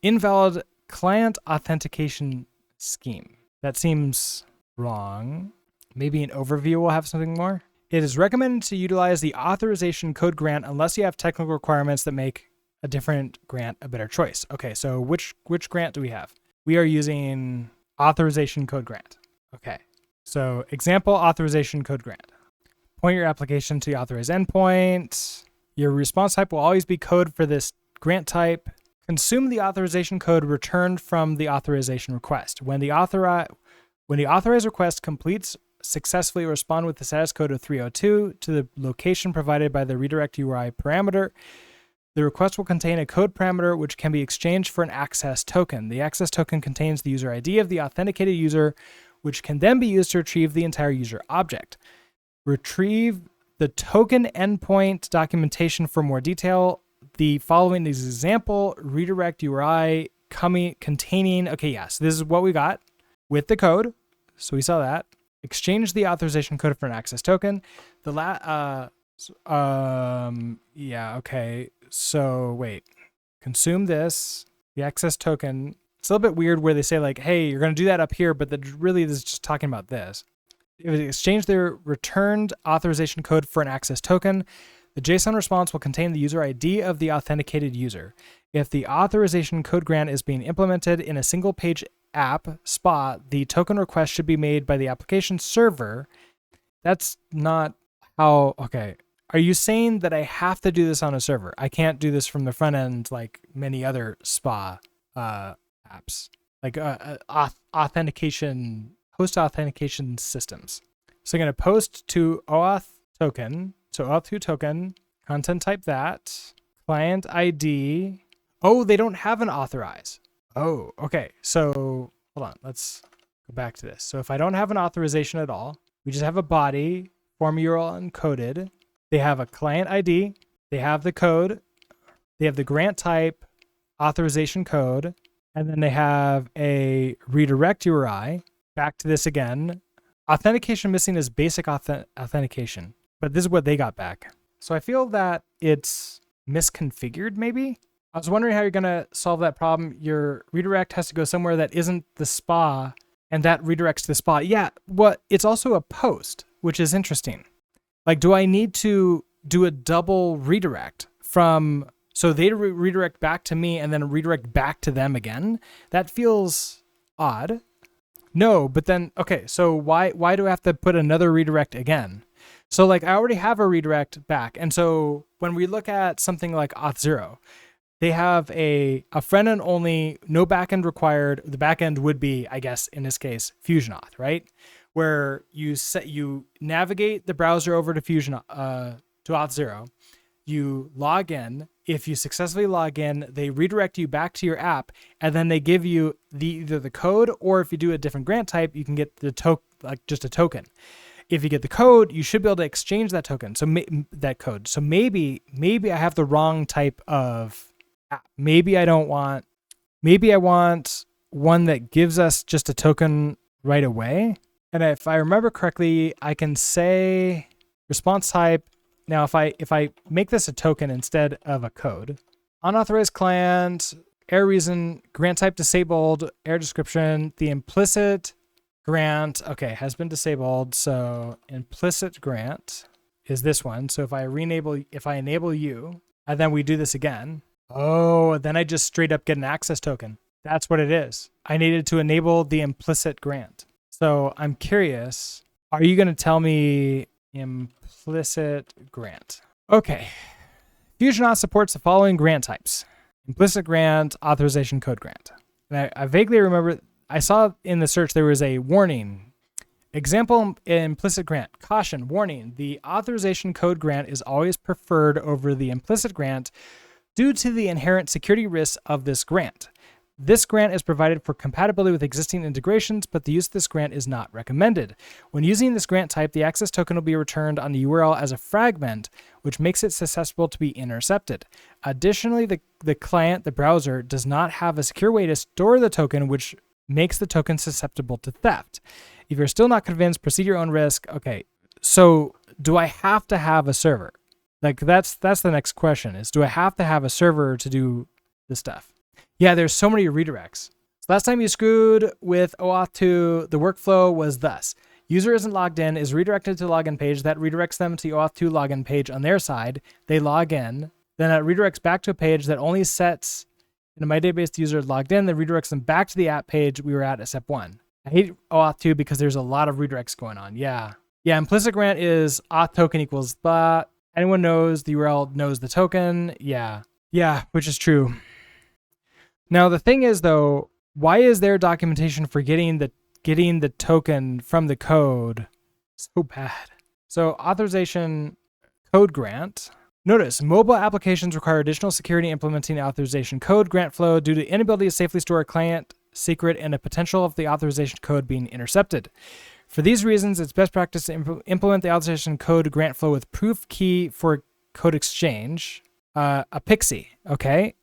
invalid client authentication scheme. That seems wrong. Maybe an overview will have something more. It is recommended to utilize the authorization code grant unless you have technical requirements that make a different grant a better choice. Okay, so which grant do we have? We are using authorization code grant. Okay, so example authorization code grant. Point your application to the authorized endpoint. Your response type will always be code for this grant type. Consume the authorization code returned from the authorization request. When the authorized request completes, successfully respond with the status code of 302 to the location provided by the redirect URI parameter. The request will contain a code parameter which can be exchanged for an access token. The access token contains the user ID of the authenticated user, which can then be used to retrieve the entire user object. Retrieve the token endpoint documentation for more detail. The following is example redirect URI containing, okay, yes, this is what we got with the code. So we saw that. Exchange the authorization code for an access token. Yeah, okay. So wait, consume this, the access token. It's a little bit weird where they say like, hey, you're going to do that up here, but really this is just talking about this. Exchange their returned authorization code for an access token. The JSON response will contain the user ID of the authenticated user. If the authorization code grant is being implemented in a single page app spot, the token request should be made by the application server. That's not how, okay. Are you saying that I have to do this on a server? I can't do this from the front end like many other SPA apps, like authentication, host authentication systems. So I'm going to post to OAuth token. So OAuth 2 token, content type that, client ID. Oh, they don't have an authorize. Oh, okay. So hold on, let's go back to this. So if I don't have an authorization at all, we just have a body form URL encoded. They have a client ID. They have the code. They have the grant type, authorization code, and then they have a redirect URI. Back to this again. Authentication missing is basic authentication, but this is what they got back. So I feel that it's misconfigured maybe. I was wondering how you're gonna solve that problem. Your redirect has to go somewhere that isn't the SPA, and that redirects to the SPA. Yeah, it's also a post, which is interesting. Like, do I need to do a double redirect from, so they redirect back to me and then redirect back to them again? That feels odd. No, but then, okay, so why do I have to put another redirect again? So like I already have a redirect back. And so when we look at something like Auth0, they have a front-end only, no backend required. The backend would be, I guess, in this case, FusionAuth, right? Where you navigate the browser over to to Auth0, you log in. If you successfully log in, they redirect you back to your app, and then they give you either the code, or if you do a different grant type, you can get the just a token. If you get the code, you should be able to exchange that token. So that code. So maybe I have the wrong type of app. Maybe I want one that gives us just a token right away. And if I remember correctly, I can say response type. Now, if I make this a token instead of a code, unauthorized client, error reason, grant type disabled, error description, the implicit grant, okay, has been disabled. So implicit grant is this one. So if I enable you, and then we do this again, oh, then I just straight up get an access token. That's what it is. I needed to enable the implicit grant. So I'm curious, are you going to tell me implicit grant? Okay. FusionAuth supports the following grant types: implicit grant, authorization code grant. And I vaguely remember I saw in the search there was a warning. Example implicit grant. Caution, warning. The authorization code grant is always preferred over the implicit grant due to the inherent security risks of this grant. This grant is provided for compatibility with existing integrations, but the use of this grant is not recommended. When using this grant type, the access token will be returned on the URL as a fragment, which makes it susceptible to be intercepted. Additionally, the client, the browser, does not have a secure way to store the token, which makes the token susceptible to theft. If you're still not convinced, proceed your own risk. Okay, so do I have to have a server? Like that's the next question is, do I have to have a server to do this stuff? Yeah, there's so many redirects. So last time you screwed with OAuth 2, the workflow was thus. User isn't logged in, is redirected to the login page. That redirects them to the OAuth 2 login page on their side. They log in. Then it redirects back to a page that only sets, in my database, the user logged in. That redirects them back to the app page we were at step 1. I hate OAuth 2 because there's a lot of redirects going on. Yeah, implicit grant is auth token equals blah. Anyone knows the URL knows the token. Yeah, which is true. Now, the thing is, though, why is there documentation for getting the token from the code so bad? So authorization code grant. Notice, mobile applications require additional security implementing authorization code grant flow due to inability to safely store a client secret and a potential of the authorization code being intercepted. For these reasons, it's best practice to implement the authorization code grant flow with proof key for code exchange, a PXE, okay?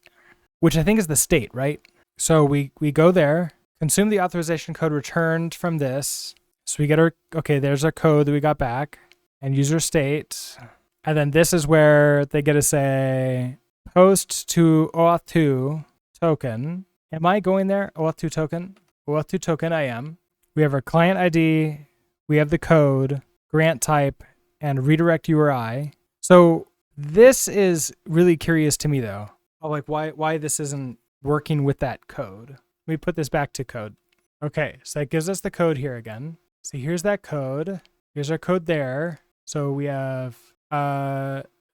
Which I think is the state, right? So we go there, consume the authorization code returned from this. So we get there's our code that we got back, and user state. And then this is where they get to say, post to OAuth 2 token. Am I going there? OAuth 2 token? OAuth 2 token, I am. We have our client ID, we have the code, grant type, and redirect URI. So this is really curious to me though. Like why this isn't working with that code. Let me put this back to code. Okay, so that gives us the code here again. So here's that code. Here's our code there. So we have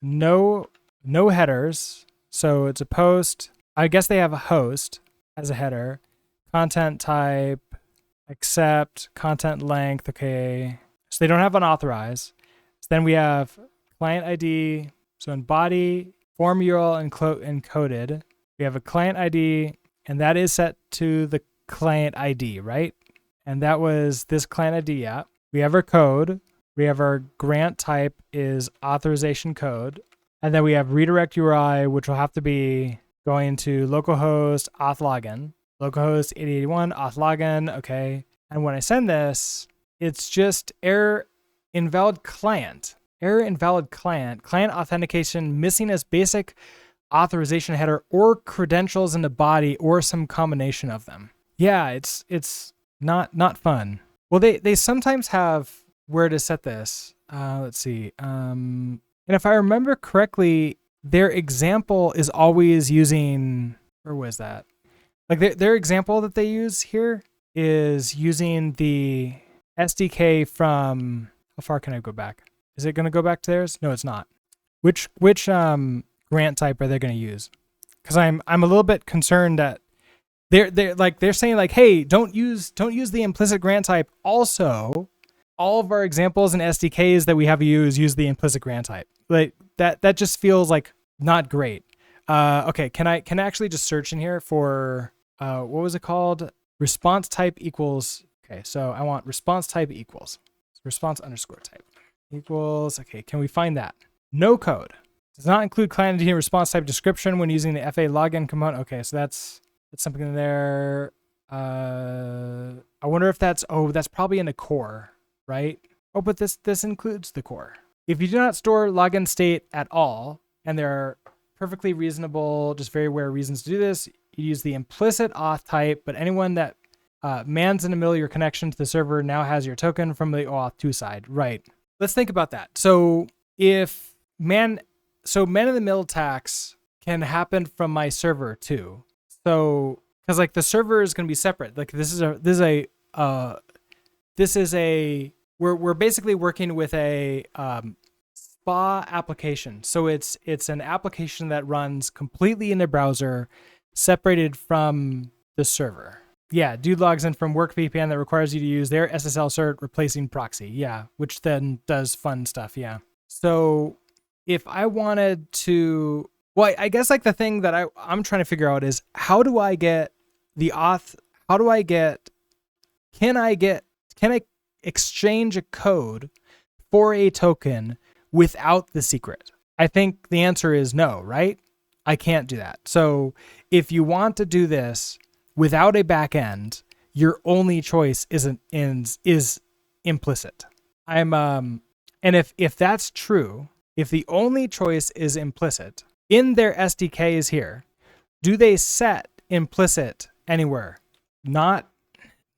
no headers. So it's a post. I guess they have a host as a header. Content type, accept, content length, okay. So they don't have unauthorized. So then we have client ID. So in body, form URL encoded. We have a client ID, and that is set to the client ID, right? And that was this client ID, yeah. We have our code. We have our grant type is authorization code. And then we have redirect URI, which will have to be going to localhost auth login, localhost 8081 auth login. Okay. And when I send this, it's just error invalid client, client authentication missing as basic authorization header or credentials in the body or some combination of them. Yeah, it's not fun. Well, they sometimes have where to set this. Let's see. And if I remember correctly, their example is always using, where was that? Like their example that they use here is using the SDK from, how far can I go back? Is it going to go back to theirs? No, it's not. Which grant type are they going to use? Because I'm a little bit concerned that they're saying like, hey, don't use the implicit grant type. Also, all of our examples and SDKs that we have use the implicit grant type. Like that just feels like not great. Okay, can I actually just search in here for what was it called? Response type equals. Okay, so I want response type equals response underscore type equals. Okay, can we find that? No code does not include client ID and response type description when using the FA login component. Okay, so that's something in there. I wonder if that's probably in the core, right? Oh, but this includes the core. If you do not store login state at all, and there are perfectly reasonable, just very rare reasons to do this, you use the implicit auth type, but anyone that mans in the middle of your connection to the server now has your token from the auth 2 side. Right. Let's think about that. So if man in the middle tax can happen from my server too. So, because like the server is going to be separate. Like we're basically working with a SPA application. So it's an application that runs completely in the browser, separated from the server. Yeah, dude logs in from work VPN that requires you to use their SSL cert replacing proxy. Yeah, which then does fun stuff. Yeah. So if I wanted to, well, I guess like the thing that I'm trying to figure out is how do I get the auth? How do I get? Can I exchange a code for a token without the secret? I think the answer is no, right? I can't do that. So if you want to do this without a backend, your only choice is implicit. And if that's true, if the only choice is implicit in their SDKs here, do they set implicit anywhere? Not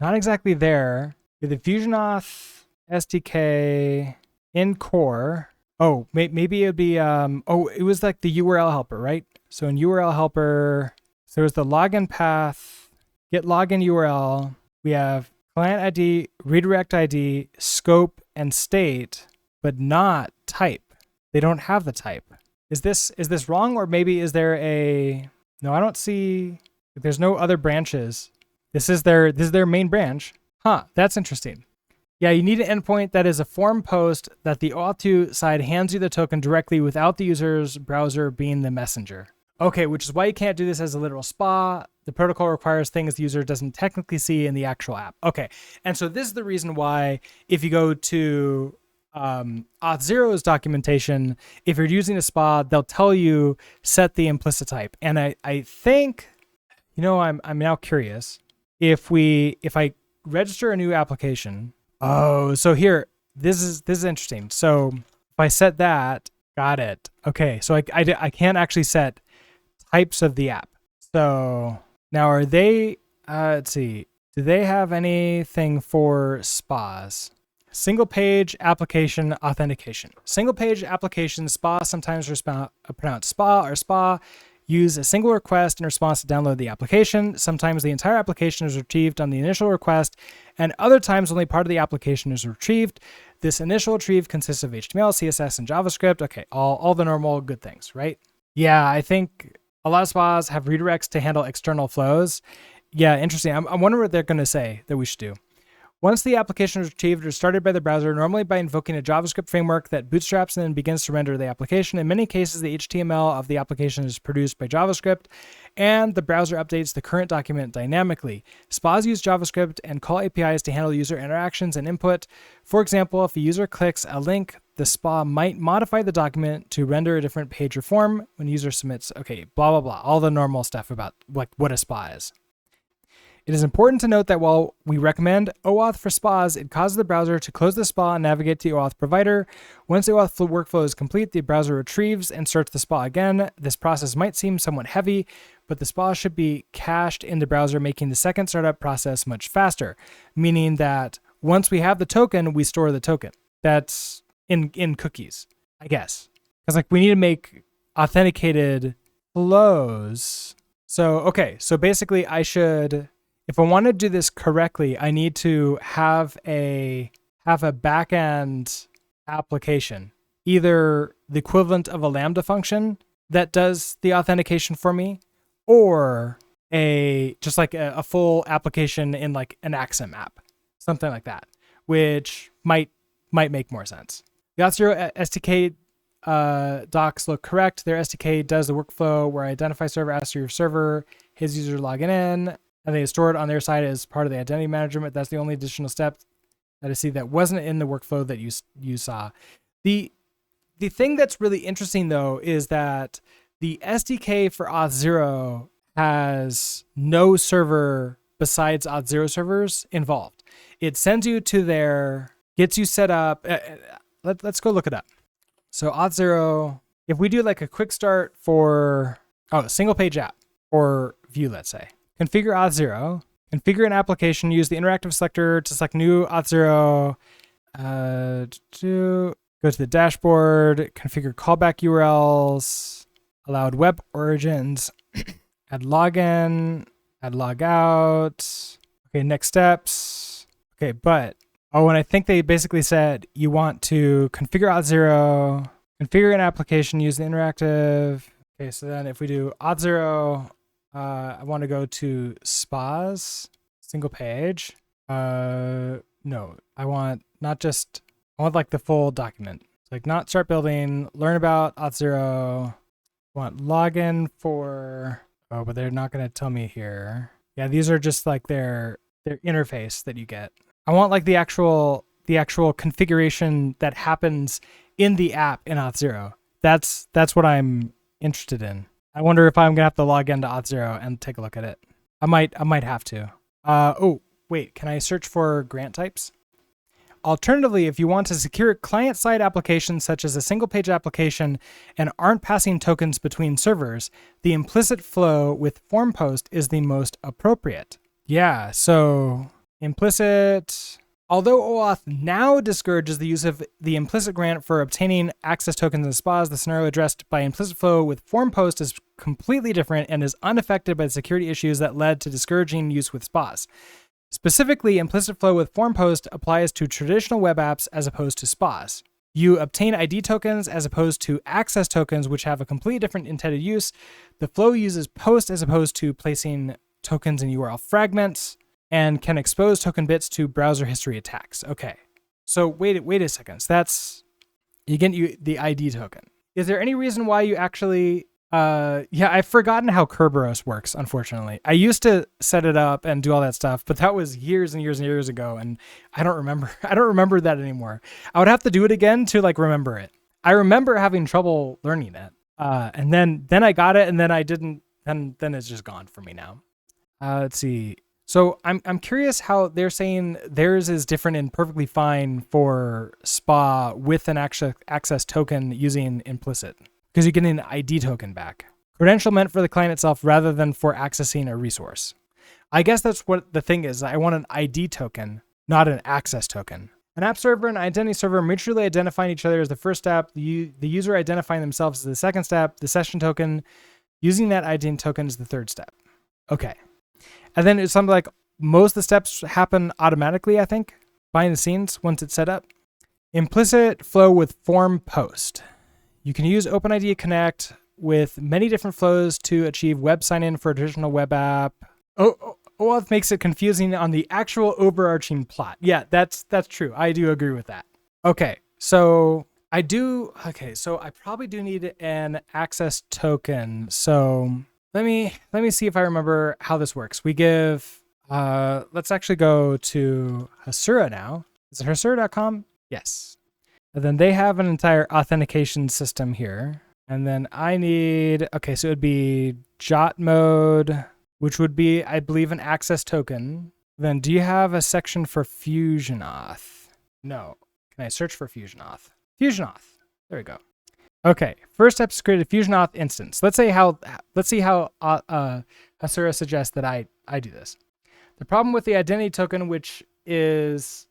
exactly there. With the FusionAuth SDK in core, oh, maybe it'd be, it was like the URL helper, right? So in URL helper, so there's the login path, get login URL. We have client ID, redirect ID, scope, and state, but not type. They don't have the type. Is this wrong, or maybe is there a? No, I don't see. There's no other branches. This is their main branch. Huh, that's interesting. Yeah, you need an endpoint that is a form post that the auth2 side hands you the token directly without the user's browser being the messenger. Okay, which is why you can't do this as a literal SPA. The protocol requires things the user doesn't technically see in the actual app. Okay, and so this is the reason why if you go to Auth0's documentation, if you're using a SPA, they'll tell you set the implicit type. And I think, I'm now curious if I register a new application. Oh, so here, this is interesting. So if I set that, got it. Okay, so I can't actually set types of the app. So now are they, let's see, do they have anything for SPAs? Single page application authentication. Single page application SPA, sometimes pronounced SPA or SPA, use a single request in response to download the application. Sometimes the entire application is retrieved on the initial request, and other times only part of the application is retrieved. This initial retrieve consists of HTML, CSS, and JavaScript. Okay, all the normal good things, right? Yeah, I think a lot of SPAs have redirects to handle external flows. Yeah, interesting. I'm wondering what they're going to say that we should do. Once the application is retrieved or started by the browser, normally by invoking a JavaScript framework that bootstraps and then begins to render the application. In many cases, the HTML of the application is produced by JavaScript, and the browser updates the current document dynamically. SPAs use JavaScript and call APIs to handle user interactions and input. For example, if a user clicks a link, the SPA might modify the document to render a different page or form when user submits, okay, blah, blah, blah, all the normal stuff about like what a SPA is. It is important to note that while we recommend OAuth for SPAs, it causes the browser to close the SPA and navigate to the OAuth provider. Once the OAuth workflow is complete, the browser retrieves and starts the SPA again. This process might seem somewhat heavy, but the SPA should be cached in the browser, making the second startup process much faster, meaning that once we have the token, we store the token. That's in cookies, I guess. Because like we need to make authenticated flows. So, okay, so basically I should... If I want to do this correctly, I need to have a backend application, either the equivalent of a Lambda function that does the authentication for me, or just like a full application in like an Axum app, something like that, which might make more sense. The Auth0 SDK docs look correct. Their SDK does the workflow where identify server asks your server, his user logging in, and they store it on their side as part of the identity management. That's the only additional step that I see that wasn't in the workflow that you saw. The thing that's really interesting though is that the SDK for Auth0 has no server besides Auth0 servers involved. It sends you to their, gets you set up. Let's go look it up. So Auth0, if we do like a quick start for a single page app or Vue, let's say. Configure Auth0, configure an application, use the interactive selector to select new Auth0, go to the dashboard, configure callback URLs, allowed web origins, add login, add logout. Okay, next steps. Okay, but, and I think they basically said you want to configure Auth0, configure an application, use the interactive. Okay, so then if we do Auth0, I want to go to SPAs, single page. No, I want like the full document. Like not start building, learn about Auth0, want login for, but they're not going to tell me here. Yeah, these are just like their interface that you get. I want like the actual configuration that happens in the app in Auth0. That's what I'm interested in. I wonder if I'm gonna have to log into Auth0 and take a look at it. I might have to. Wait, can I search for grant types? Alternatively, if you want to secure client-side applications such as a single-page application and aren't passing tokens between servers, the implicit flow with form post is the most appropriate. Yeah, so implicit. Although OAuth now discourages the use of the implicit grant for obtaining access tokens and SPAs, the scenario addressed by implicit flow with form post is completely different and is unaffected by the security issues that led to discouraging use with SPAs. Specifically, implicit flow with form post applies to traditional web apps as opposed to SPAs. You obtain ID tokens as opposed to access tokens, which have a completely different intended use. The flow uses post as opposed to placing tokens in URL fragments, and can expose token bits to browser history attacks. Okay, so wait a second. So that's, you get the ID token. Is there any reason why you actually, I've forgotten how Kerberos works, unfortunately. I used to set it up and do all that stuff, but that was years and years and years ago, and I don't remember that anymore. I would have to do it again to like remember it. I remember having trouble learning it. And then I got it, and then I didn't, and then it's just gone for me now. Let's see. So I'm curious how they're saying theirs is different and perfectly fine for SPA with an access token using implicit, because you get an ID token back. Credential meant for the client itself rather than for accessing a resource. I guess that's what the thing is. I want an ID token, not an access token. An app server and identity server mutually identifying each other is the first step. The user identifying themselves is the second step. The session token using that ID token is the third step. Okay. And then it's something like most of the steps happen automatically, I think, behind the scenes once it's set up. Implicit flow with form post. You can use OpenID Connect with many different flows to achieve web sign-in for a traditional web app. OAuth makes it confusing on the actual overarching plot. Yeah, that's true. I do agree with that. Okay, so I probably do need an access token. So let me see if I remember how this works. We give, let's actually go to Hasura now. Is it hasura.com? Yes. And then they have an entire authentication system here. And then I need, okay, so it would be Jot mode, which would be, I believe, an access token. Then do you have a section for FusionAuth? No. Can I search for FusionAuth? FusionAuth. There we go. Okay. First step is to create a FusionAuth instance. Let's see how Hasura suggests that I do this. The problem with the identity token, which is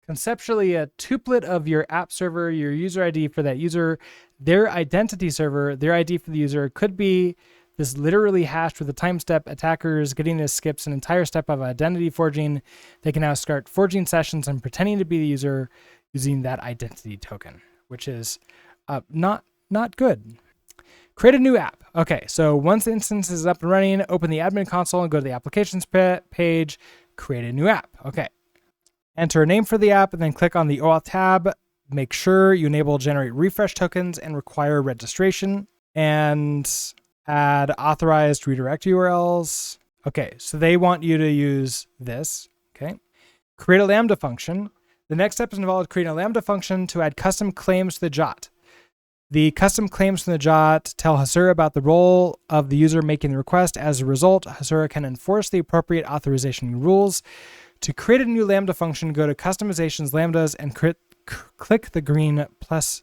conceptually a tuplet of your app server, your user ID for that user, their identity server, their ID for the user, could be this literally hashed with a time step. Attackers getting this skips an entire step of identity forging. They can now start forging sessions and pretending to be the user using that identity token, which is not good. Create a new app. Okay, so once the instance is up and running, open the admin console and go to the applications page, create a new app. Okay. Enter a name for the app and then click on the OAuth tab. Make sure you enable generate refresh tokens and require registration, and add authorized redirect URLs. Okay, so they want you to use this. Okay. Create a Lambda function. The next step is involved creating a Lambda function to add custom claims to the Jot. The custom claims from the Jot tell Hasura about the role of the user making the request. As a result, Hasura can enforce the appropriate authorization rules. To create a new Lambda function, go to Customizations Lambdas and click the green plus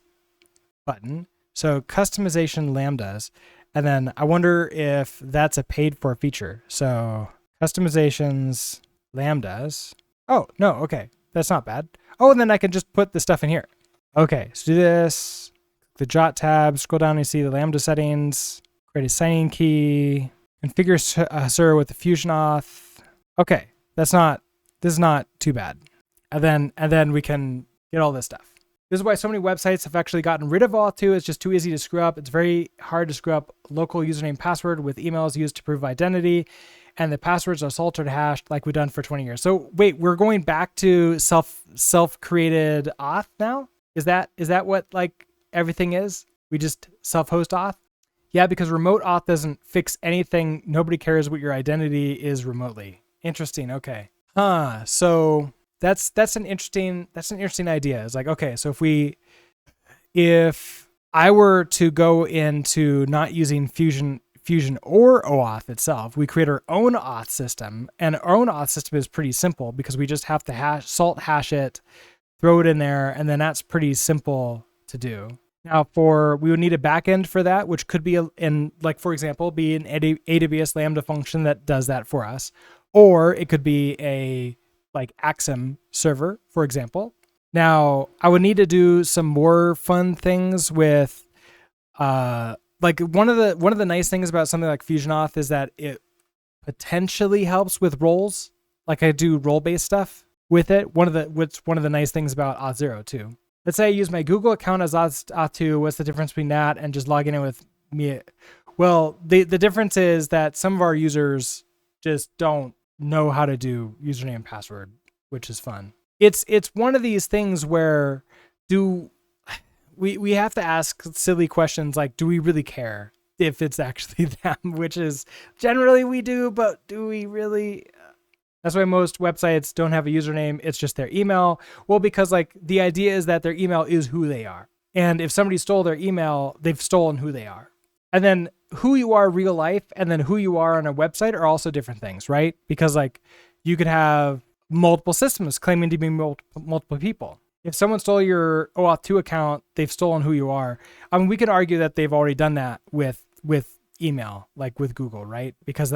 button. So Customization Lambdas. And then I wonder if that's a paid for feature. So Customizations Lambdas. Oh, no, okay. That's not bad. Oh, and then I can just put the stuff in here. Okay, so do this. The Jot tab, scroll down and see the Lambda settings. Create a signing key. Configure Hasura with the FusionAuth. Okay, this is not too bad. And then we can get all this stuff. This is why so many websites have actually gotten rid of Auth2. It's just too easy to screw up. It's very hard to screw up local username password with emails used to prove identity. And the passwords are altered hashed like we've done for 20 years. So wait, we're going back to self-created auth now? Is that what like everything is? We just self-host auth? Yeah, because remote auth doesn't fix anything. Nobody cares what your identity is remotely. Interesting. Okay. So that's an interesting idea. It's like, okay, so if I were to go into not using Fusion or OAuth itself, we create our own auth system, and our own auth system is pretty simple because we just have to salt hash it, throw it in there, and then that's pretty simple to do. Now we would need a backend for that, which could be for example, be an AWS Lambda function that does that for us. Or it could be a Axum server, for example. Now, I would need to do some more fun things with, one of the nice things about something like FusionAuth is that it potentially helps with roles. Like I do role-based stuff with it. One of the nice things about Auth0 too. Let's say I use my Google account as Auth2. What's the difference between that and just logging in with me? Well, the difference is that some of our users just don't know how to do username and password, which is fun. It's one of these things where we have to ask silly questions like, do we really care if it's actually them? Which is generally we do, but do we really? That's why most websites don't have a username. It's just their email. Well, because the idea is that their email is who they are. And if somebody stole their email, they've stolen who they are. And then who you are real life and then who you are on a website are also different things, right? Because you could have multiple systems claiming to be multiple people. If someone stole your OAuth2 account, they've stolen who you are. I mean, we could argue that they've already done that with email, like with Google, right? Because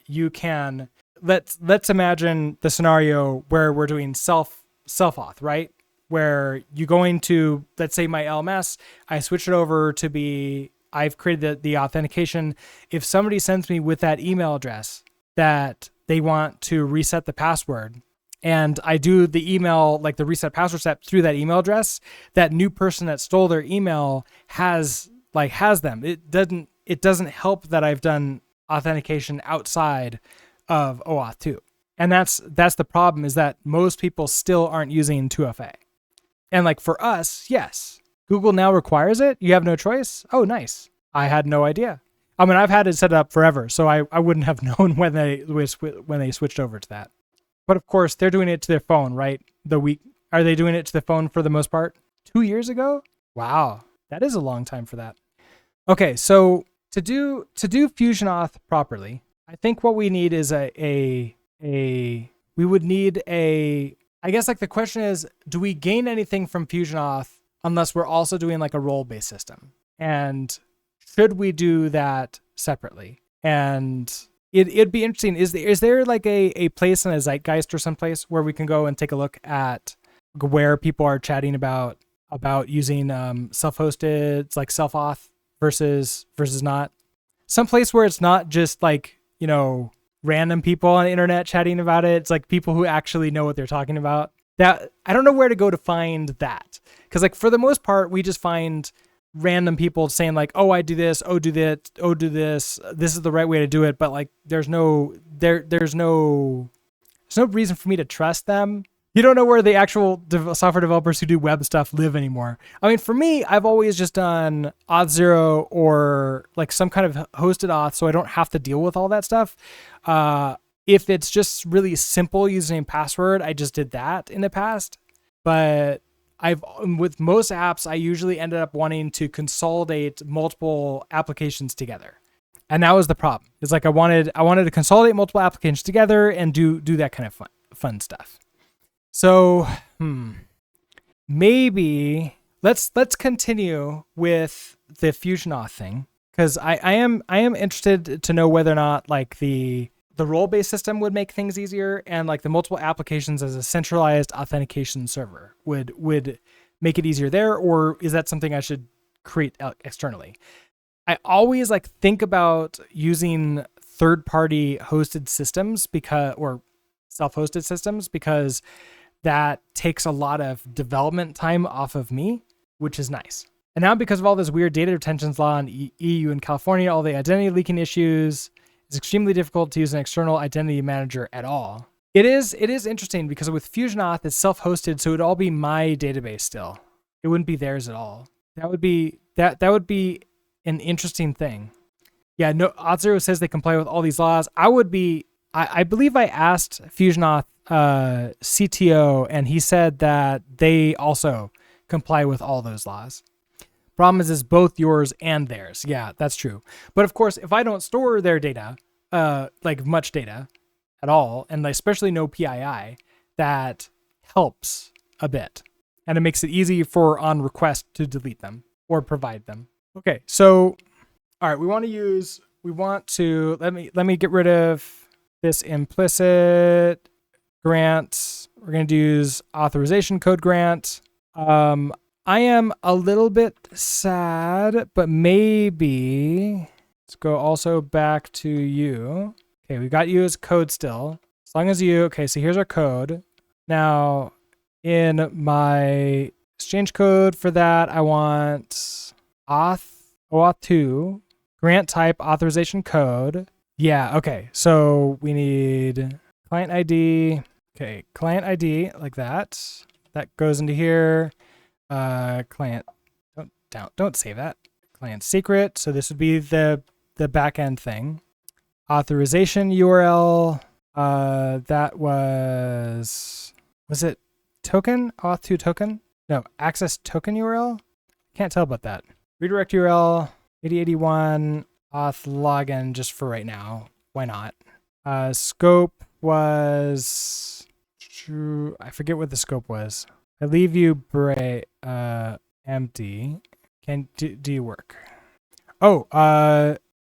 you can, let's imagine the scenario where we're doing self-auth, right? Where you go into, let's say my LMS, I switch it over to be, I've created the authentication. If somebody sends me with that email address that they want to reset the password, and I do the email, the reset password step through that email address, that new person that stole their email has them. It doesn't help that I've done authentication outside of OAuth 2. And that's the problem, is that most people still aren't using 2FA. And like for us, yes, Google now requires it. You have no choice. Oh, nice. I had no idea. I mean, I've had it set up forever, so I wouldn't have known when they switched over to that. But of course, they're doing it to their phone, right? Are they doing it to the phone for the most part? 2 years ago? Wow, that is a long time for that. Okay, so to do FusionAuth properly, I think what we need is I guess like the question is, do we gain anything from FusionAuth unless we're also doing like a role-based system? And should we do that separately? And it'd be interesting. Is there like a place in a zeitgeist or someplace where we can go and take a look at where people are chatting about using self-hosted, like self-auth versus not? Someplace where it's not just like, random people on the internet chatting about it. It's like people who actually know what they're talking about. That I don't know where to go to find that. Because like for the most part, we just find random people saying like, oh, I do this, oh, do that, oh, do this. This is the right way to do it. But like, there's no reason for me to trust them. You don't know where the actual software developers who do web stuff live anymore. I mean, for me, I've always just done Auth0 or like some kind of hosted auth, so I don't have to deal with all that stuff. If it's just really simple using password, I just did that in the past. But with most apps, I usually ended up wanting to consolidate multiple applications together. And that was the problem. It's like I wanted to consolidate multiple applications together and do that kind of fun stuff. So maybe let's continue with the FusionAuth thing, because I am interested to know whether or not like the role-based system would make things easier, and like the multiple applications as a centralized authentication server would make it easier there, or is that something I should create externally? I always like think about using third-party hosted systems or self-hosted systems, because that takes a lot of development time off of me, which is nice. And now because of all this weird data retention law in EU and California, all the identity leaking issues, it's extremely difficult to use an external identity manager at all. It is interesting because with FusionAuth, it's self-hosted, so it would all be my database still. It wouldn't be theirs at all. That would be an interesting thing. Yeah, no, Auth0 says they comply with all these laws. I believe I asked FusionAuth CTO, and he said that they also comply with all those laws. Problem is both yours and theirs. Yeah, that's true. But of course, if I don't store their data, like much data at all, and especially no PII, that helps a bit. And it makes it easy for on request to delete them or provide them. Okay, so all right, let me get rid of this implicit grant. We're going to use authorization code grant. I am a little bit sad, but maybe let's go also back to you. Okay, we got you as code still. As long as you, okay, so here's our code. Now in my exchange code for that, I want OAuth 2, grant type authorization code. Yeah, okay, so we need client ID. Okay, client ID like that. That goes into here. Client, don't save that. Client secret. So this would be the backend thing. Authorization URL. That was it token? Auth 2 token? No, access token URL. Can't tell about that. Redirect URL 8081 auth login just for right now. Why not? Scope was I forget what the scope was. I leave you empty. Do you work? Oh,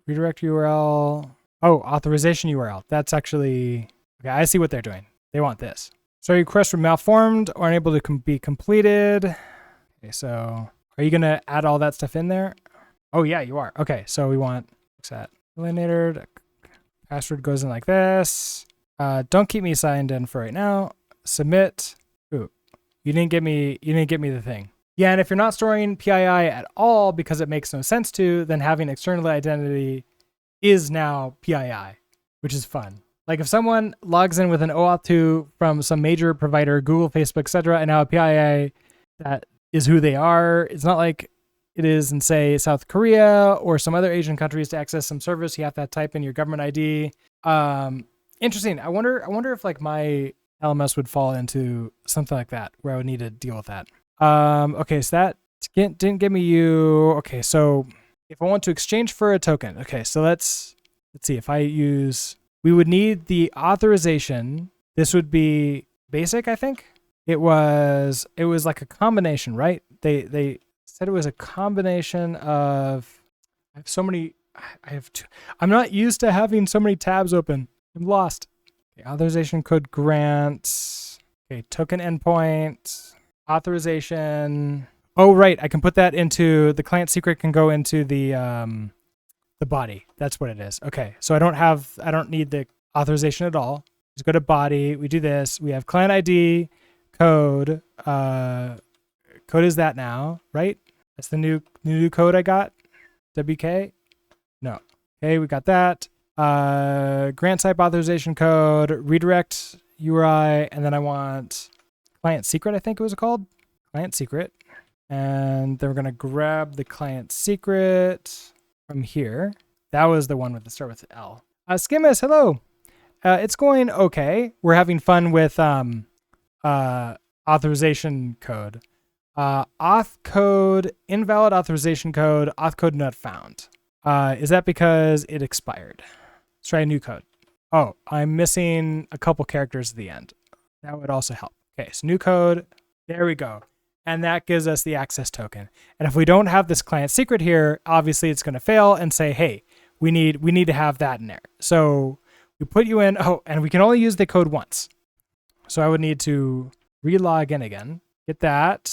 redirect URL. Oh, authorization URL. That's actually okay. I see what they're doing. They want this. So requests were malformed or unable to be completed. Okay, so are you gonna add all that stuff in there? Oh yeah, you are. Okay, so we want that eliminator. Password goes in like this. Don't keep me signed in for right now. Submit. Ooh, you didn't get me the thing. Yeah, and if you're not storing PII at all because it makes no sense to, then having external identity is now PII, which is fun. Like if someone logs in with an OAuth 2 from some major provider, Google, Facebook, etc., and now a PII that is who they are. It's not like it is in, say, South Korea or some other Asian countries. To access some service, you have to type in your government ID. Interesting. I wonder if like my LMS would fall into something like that, where I would need to deal with that. Okay, so that didn't give me you. Okay, so if I want to exchange for a token, okay, so let's see. If I use, we would need the authorization. This would be basic, I think. It was like a combination, right? They said it was a combination of. I have so many. I have two. I'm not used to having so many tabs open. I'm lost. Okay, authorization code grant. Okay, token endpoint. Authorization. Oh, right. I can put that into the client secret. Can go into the body. That's what it is. Okay, so I don't need the authorization at all. Just go to body. We do this. We have client ID. Code is that now, right? That's the new code I got. WK? No. Okay, we got that. Grant type authorization code, redirect URI, and then I want client secret, I think it was called. Client secret. And then we're gonna grab the client secret from here. That was the one with the start with L. Skimmus, hello. It's going okay. We're having fun with authorization code. Auth code, invalid authorization code, auth code not found. Is that because it expired? Let's try a new code. Oh, I'm missing a couple characters at the end. That would also help. Okay, so new code. There we go. And that gives us the access token. And if we don't have this client secret here, obviously it's going to fail and say, hey, we need to have that in there. So we put you in, and we can only use the code once. So I would need to relog in again, get that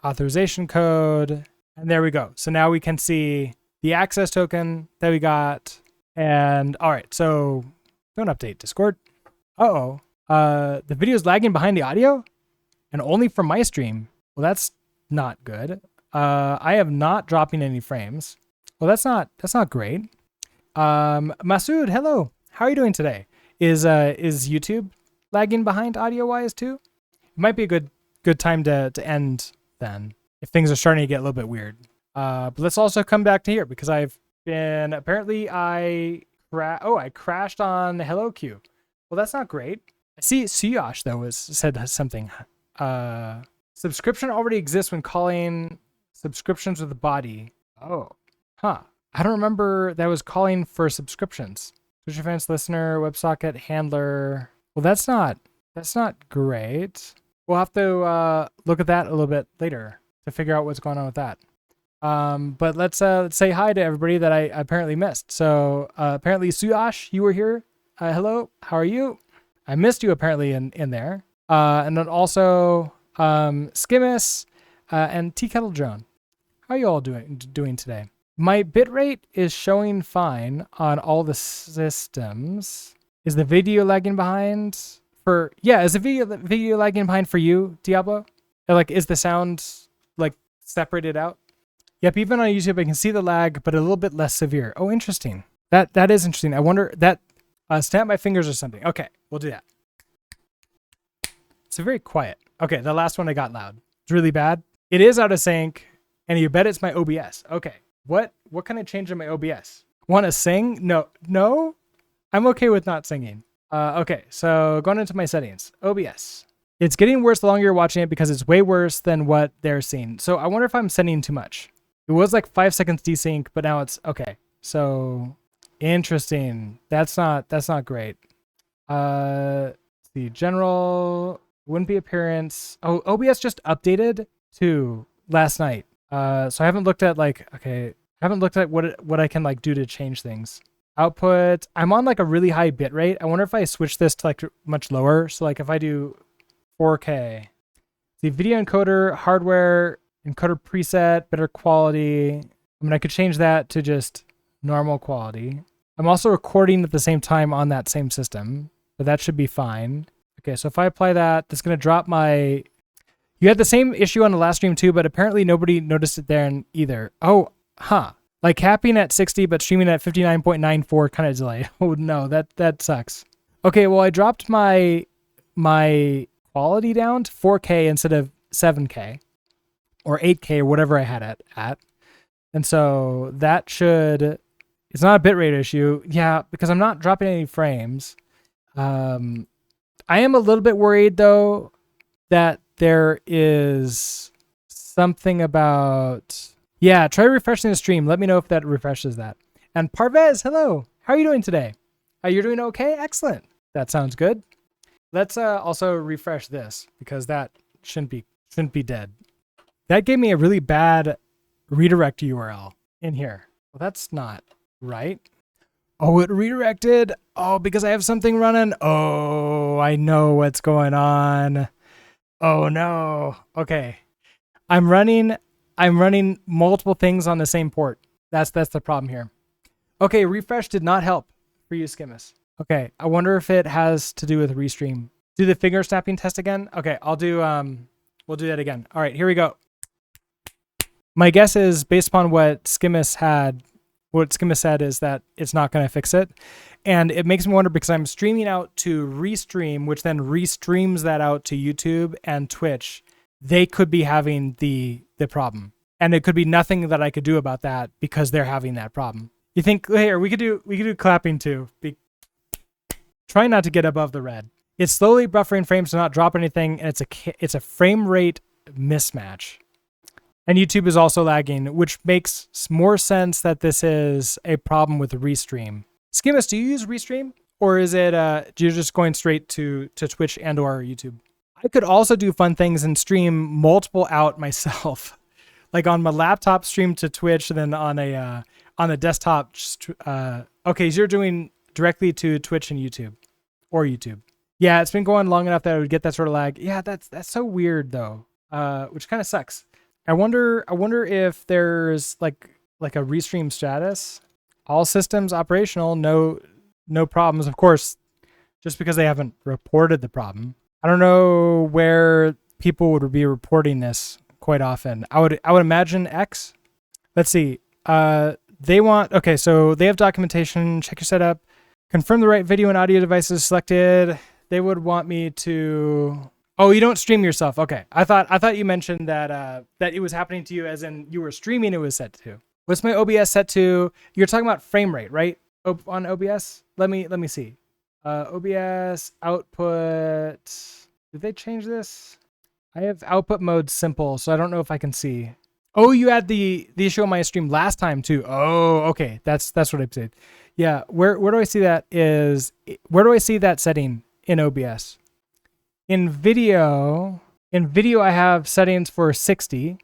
authorization code, and there we go. So now we can see the access token that we got. And all right, so don't update Discord. The video is lagging behind the audio and only from my stream. Well, that's not good. I have not dropping any frames. Well, that's not great. Masood, hello. How are you doing today? Is YouTube lagging behind audio-wise too? It might be a good time to end then, if things are starting to get a little bit weird. But let's also come back to here because I've been apparently I crashed on Hello Q. Well, that's not great. I see Siyosh though said something. Subscription already exists when calling subscriptions with the body. Oh, huh. I don't remember that was calling for subscriptions. Switch events, listener, WebSocket, handler. Well, that's not great. We'll have to look at that a little bit later to figure out what's going on with that. But let's say hi to everybody that I apparently missed. So apparently Suyash, you were here. Hello, how are you? I missed you apparently in there. And then also Skimmus and Tea Kettle Drone. How are you all doing today? My bitrate is showing fine on all the systems. Is the video lagging behind? Is the video lagging behind for you, Diablo? Or, like, is the sound like separated out? Yep, even on YouTube I can see the lag, but a little bit less severe. Oh, interesting. That is interesting. I wonder that snap my fingers or something. Okay, we'll do that. It's very quiet. Okay, the last one I got loud. It's really bad. It is out of sync, and you bet it's my OBS. Okay. What can I change in my OBS? Want to sing? No. I'm okay with not singing. Okay, so going into my settings, OBS. It's getting worse the longer you're watching it because it's way worse than what they're seeing. So I wonder if I'm sending too much. It was like 5 seconds desync, but now it's okay. So interesting. That's not great. The general wouldn't be appearance. Oh, OBS just updated to last night. So I haven't looked at what I can like do to change things. Output, I'm on like a really high bit rate. I wonder if I switch this to like much lower. So like if I do 4K, the video encoder, hardware, encoder preset, better quality. I mean, I could change that to just normal quality. I'm also recording at the same time on that same system, but that should be fine. Okay, so if I apply that, that's gonna drop my, you had the same issue on the last stream too, but apparently nobody noticed it there either. Oh, huh. Like capping at 60, but streaming at 59.94 kind of delay. Oh no, that sucks. Okay, well, I dropped my quality down to 4K instead of 7K or 8K or whatever I had it at. And so that should, it's not a bitrate issue. Yeah, because I'm not dropping any frames. I am a little bit worried though that there is something about, yeah, try refreshing the stream. Let me know if that refreshes that. And Parvez, hello. How are you doing today? You're doing okay? Excellent. That sounds good. Let's also refresh this because that shouldn't be dead. That gave me a really bad redirect URL in here. Well, that's not right. Oh, it redirected. Oh, because I have something running. Oh, I know what's going on. Oh no. Okay. I'm running multiple things on the same port. That's the problem here. Okay, refresh did not help for you, Skimmis. Okay, I wonder if it has to do with restream. Do the finger snapping test again? Okay, I'll do we'll do that again. All right, here we go. My guess is based upon what Skimmis said is that it's not going to fix it. And it makes me wonder because I'm streaming out to Restream, which then restreams that out to YouTube and Twitch. They could be having the problem. And it could be nothing that I could do about that because they're having that problem. You think, here, we could do clapping too. Try not to get above the red. It's slowly buffering frames to not drop anything, and it's a frame rate mismatch. And YouTube is also lagging, which makes more sense that this is a problem with Restream. Skimmis, do you use Restream? Or is it you're just going straight to Twitch and or YouTube? I could also do fun things and stream multiple out myself. Like on my laptop, stream to Twitch, and then on a desktop. Okay, so you're doing directly to Twitch and YouTube, or YouTube. Yeah, it's been going long enough that I would get that sort of lag. Yeah, that's so weird though, which kind of sucks. I wonder if there's like a restream status. All systems operational, no problems. Of course, just because they haven't reported the problem. I don't know where people would be reporting this quite often. I would imagine X. Let's see. So they have documentation. Check your setup. Confirm the right video and audio devices selected. They would want me to. Oh, you don't stream yourself. Okay, I thought you mentioned that it was happening to you, as in you were streaming. It was set to. What's my OBS set to? You're talking about frame rate, right? On OBS. Let me see. OBS output. Did they change this? I have output mode simple, so I don't know if I can see. Oh, you had the issue on my stream last time too. Oh, okay. That's what I said. Yeah. Where do I see that? Where do I see that setting in OBS? In video, I have settings for 60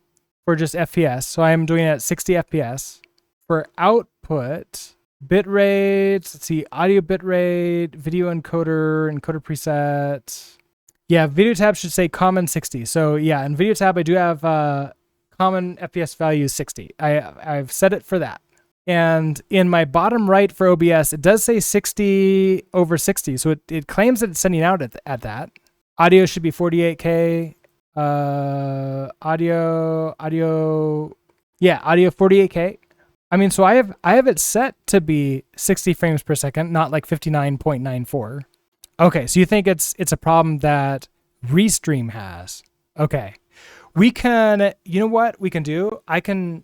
for just FPS. So I'm doing it at 60 FPS. For output, bitrate, let's see, audio bitrate, video encoder preset. Yeah, video tab should say common 60. So yeah, in video tab, I do have common FPS value 60. I've set it for that. And in my bottom right for OBS, it does say 60 over 60. So it claims that it's sending out at that. Audio should be 48K. Audio 48K. I mean, so I have it set to be 60 frames per second, not like 59.94. Okay, so you think it's a problem that Restream has. Okay. We can, you know what we can do? I can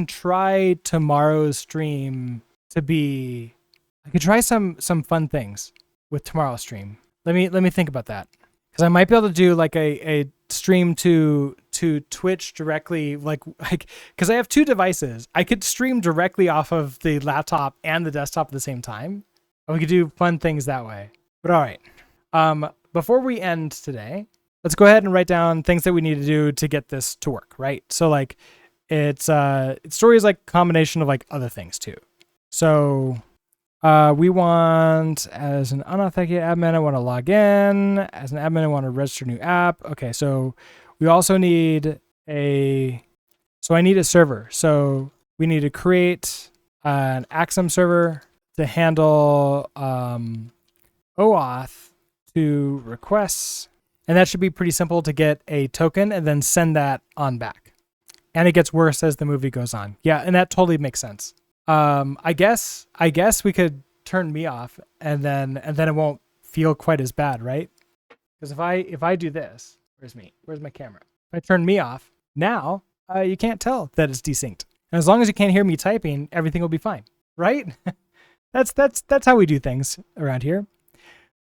try tomorrow's stream to be, I could try some fun things with tomorrow's stream. Let me think about that. Because I might be able to do like a stream to Twitch directly, like because I have two devices. I could stream directly off of the laptop and the desktop at the same time. And we could do fun things that way. But all right. Before we end today, let's go ahead and write down things that we need to do to get this to work, right? So like story is like a combination of like other things too. So we want, as an unauthenticated admin, I want to log in. As an admin, I want to register a new app. Okay, so we also need I need a server. So we need to create an Axum server to handle OAuth to requests. And that should be pretty simple to get a token and then send that on back. And it gets worse as the movie goes on. Yeah, and that totally makes sense. I guess we could turn me off and then it won't feel quite as bad, right? Because if I do this, where's my camera? If I turn me off, now you can't tell that it's desynced. And as long as you can't hear me typing, everything will be fine, right? That's how we do things around here.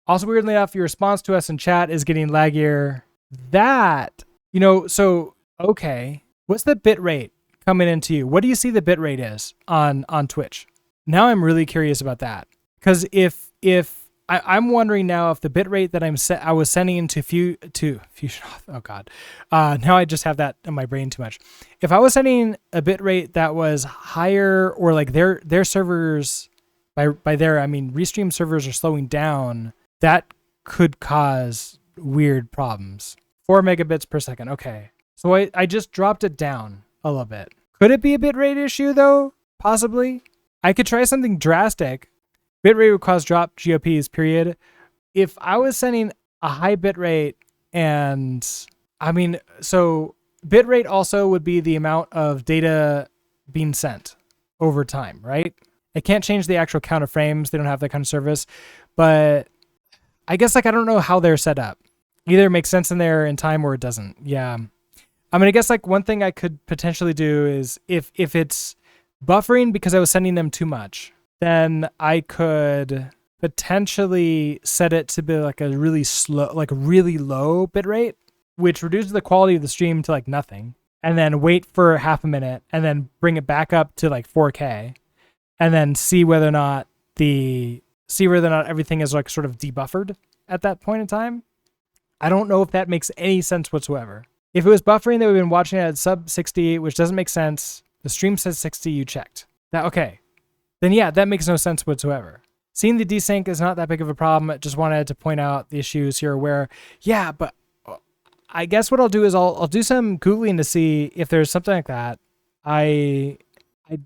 Also, weirdly enough, your response to us in chat is getting laggier. That, so, okay. What's the bit rate coming into you? What do you see the bit rate is on Twitch? Now I'm really curious about that. Because if I'm wondering now if the bit rate that I was sending into FusionAuth, oh God. Now I just have that in my brain too much. If I was sending a bit rate that was higher, or like their servers, by their, I mean, Restream servers are slowing down, that could cause weird problems. 4 megabits per second. Okay. So I just dropped it down a little bit. Could it be a bitrate issue though? Possibly. I could try something drastic. Bitrate would cause drop GOPs, period. If I was sending a high bitrate, and I mean, so bitrate also would be the amount of data being sent over time, right? I can't change the actual count of frames. They don't have that kind of service, but I guess like I don't know how they're set up. Either it makes sense in there in time or it doesn't. Yeah. I mean, I guess like one thing I could potentially do is if it's buffering because I was sending them too much, then I could potentially set it to be like a really slow, like really low bit rate, which reduces the quality of the stream to like nothing, and then wait for half a minute and then bring it back up to like 4K, and then see whether or not everything is like sort of debuffered at that point in time. I don't know if that makes any sense whatsoever. If it was buffering, they would have been watching it at sub 60, which doesn't make sense. The stream says 60, you checked. Okay. Then yeah, that makes no sense whatsoever. Seeing the desync is not that big of a problem. I just wanted to point out the issues here where, yeah, but I guess what I'll do is I'll do some Googling to see if there's something like that. I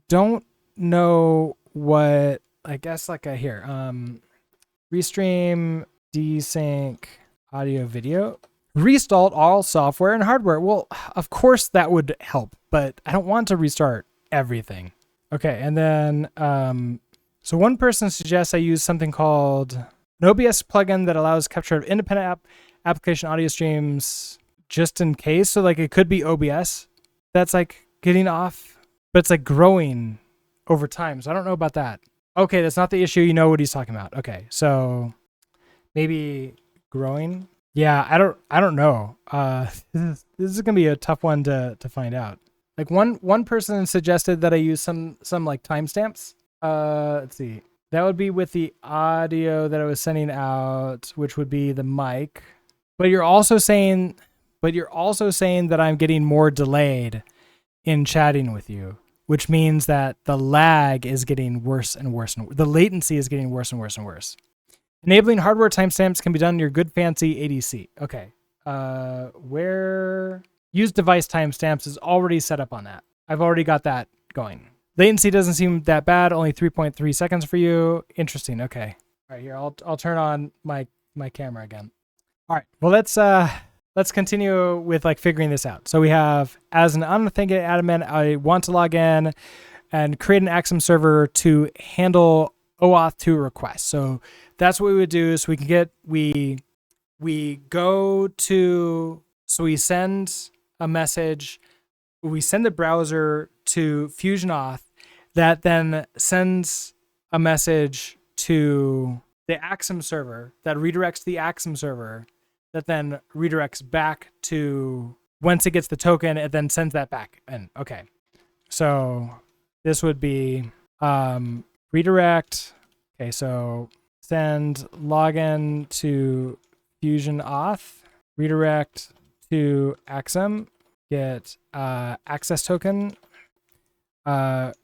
don't know what, I guess like here, Restream desync audio video. Restart all software and hardware. Well, of course that would help, but I don't want to restart everything. Okay, and then, so one person suggests I use something called an OBS plugin that allows capture of independent application audio streams just in case. So like it could be OBS that's like getting off, but it's like growing over time. So I don't know about that. Okay, that's not the issue. You know what he's talking about. Okay, so maybe growing. Yeah, I don't know. This is gonna be a tough one to find out. Like one person suggested that I use some like timestamps. Let's see. That would be with the audio that I was sending out, which would be the mic. But you're also saying that I'm getting more delayed in chatting with you, which means that the lag is getting worse and worse, and the latency is getting worse and worse and worse. Enabling hardware timestamps can be done in your good fancy ADC. Okay. Where use device timestamps is already set up on that. I've already got that going. Latency doesn't seem that bad. Only 3.3 seconds for you. Interesting. Okay. All right, here I'll turn on my camera again. All right. Well, let's continue with like figuring this out. So we have, as an unauthenticated admin, I want to log in and create an Axum server to handle OAuth 2 requests. So that's what we would do. So we can get, we send a message, we send the browser to FusionAuth that then sends a message to the Axum server that redirects the Axum server that then redirects back to, once it gets the token, it then sends that back. And okay, so this would be redirect. Okay, so send login to FusionAuth, redirect to Axum, get access token,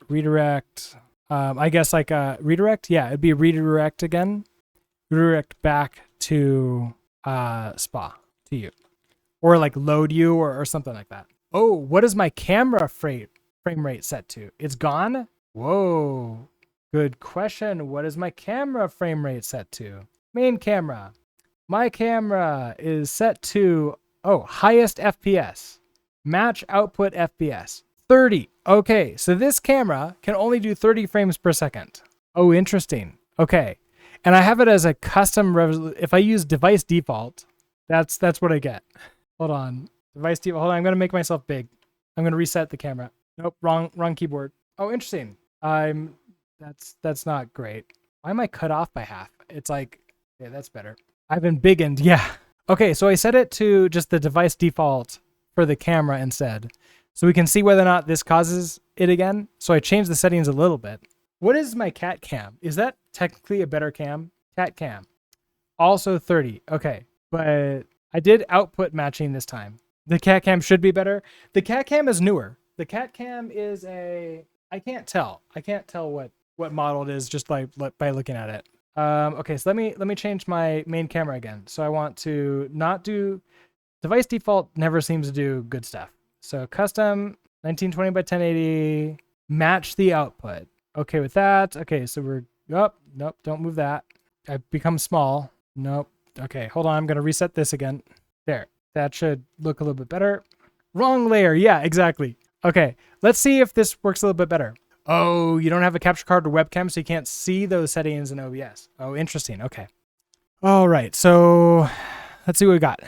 redirect, I guess like redirect. Yeah, it'd be redirect again, redirect back to SPA to you, or like load you or something like that. Oh, what is my camera frame rate set to? It's gone? Whoa. Good question. What is my camera frame rate set to? Main camera. My camera is set to, highest FPS. Match output FPS. 30. Okay, so this camera can only do 30 frames per second. Oh, interesting. Okay. And I have it as a custom resolution. If I use device default, that's what I get. Hold on. Device default. Hold on. I'm going to make myself big. I'm going to reset the camera. Nope, wrong keyboard. Oh, interesting. That's not great. Why am I cut off by half? It's like, yeah, that's better. I've been biggened. Yeah. Okay, so I set it to just the device default for the camera instead. So we can see whether or not this causes it again. So I changed the settings a little bit. What is my cat cam? Is that technically a better cam? Cat cam. Also 30. Okay. But I did output matching this time. The cat cam should be better. The cat cam is newer. The cat cam is I can't tell. I can't tell what model it is just by looking at it. Okay, so let me change my main camera again. So I want to not do device default. Never seems to do good stuff. So custom 1920 by 1080. Match the output. Okay with that. Okay, so we're nope, don't move that. I've become small. Nope. Okay, hold on. I'm gonna reset this again. There. That should look a little bit better. Wrong layer. Yeah, exactly. Okay, let's see if this works a little bit better. Oh, you don't have a capture card or webcam, so you can't see those settings in OBS. Oh, interesting. Okay. All right, so let's see what we got.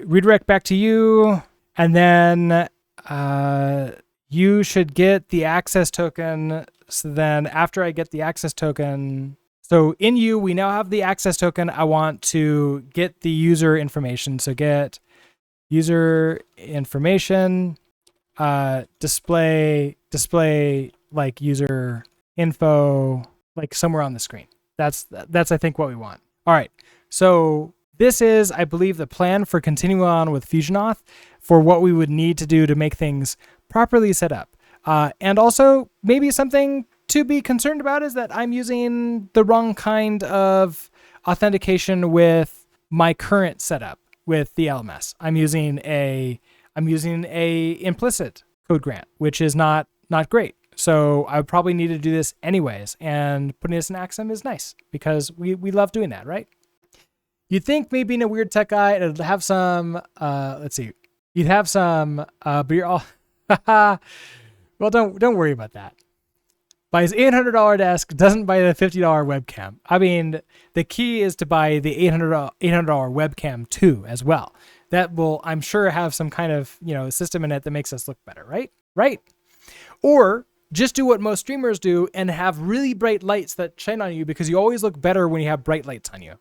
Redirect back to you, and then you should get the access token. So then after I get the access token, so in you, we now have the access token. I want to get the user information. So get user information, display like user info, like somewhere on the screen. That's I think what we want. All right. So this is, I believe, the plan for continuing on with FusionAuth for what we would need to do to make things properly set up. And also maybe something to be concerned about is that I'm using the wrong kind of authentication with my current setup with the LMS. I'm using a implicit code grant, which is not great. So I would probably need to do this anyways. And putting this in Axum is nice because we love doing that, right? You'd think me being a weird tech guy, it'd have some, let's see, you'd have some, but you're all, well, don't worry about that. Buys $800 desk, doesn't buy the $50 webcam. I mean, the key is to buy the $800 webcam too as well. That will, I'm sure, have some kind of, system in it that makes us look better, right? Right. Or just do what most streamers do and have really bright lights that shine on you because you always look better when you have bright lights on you.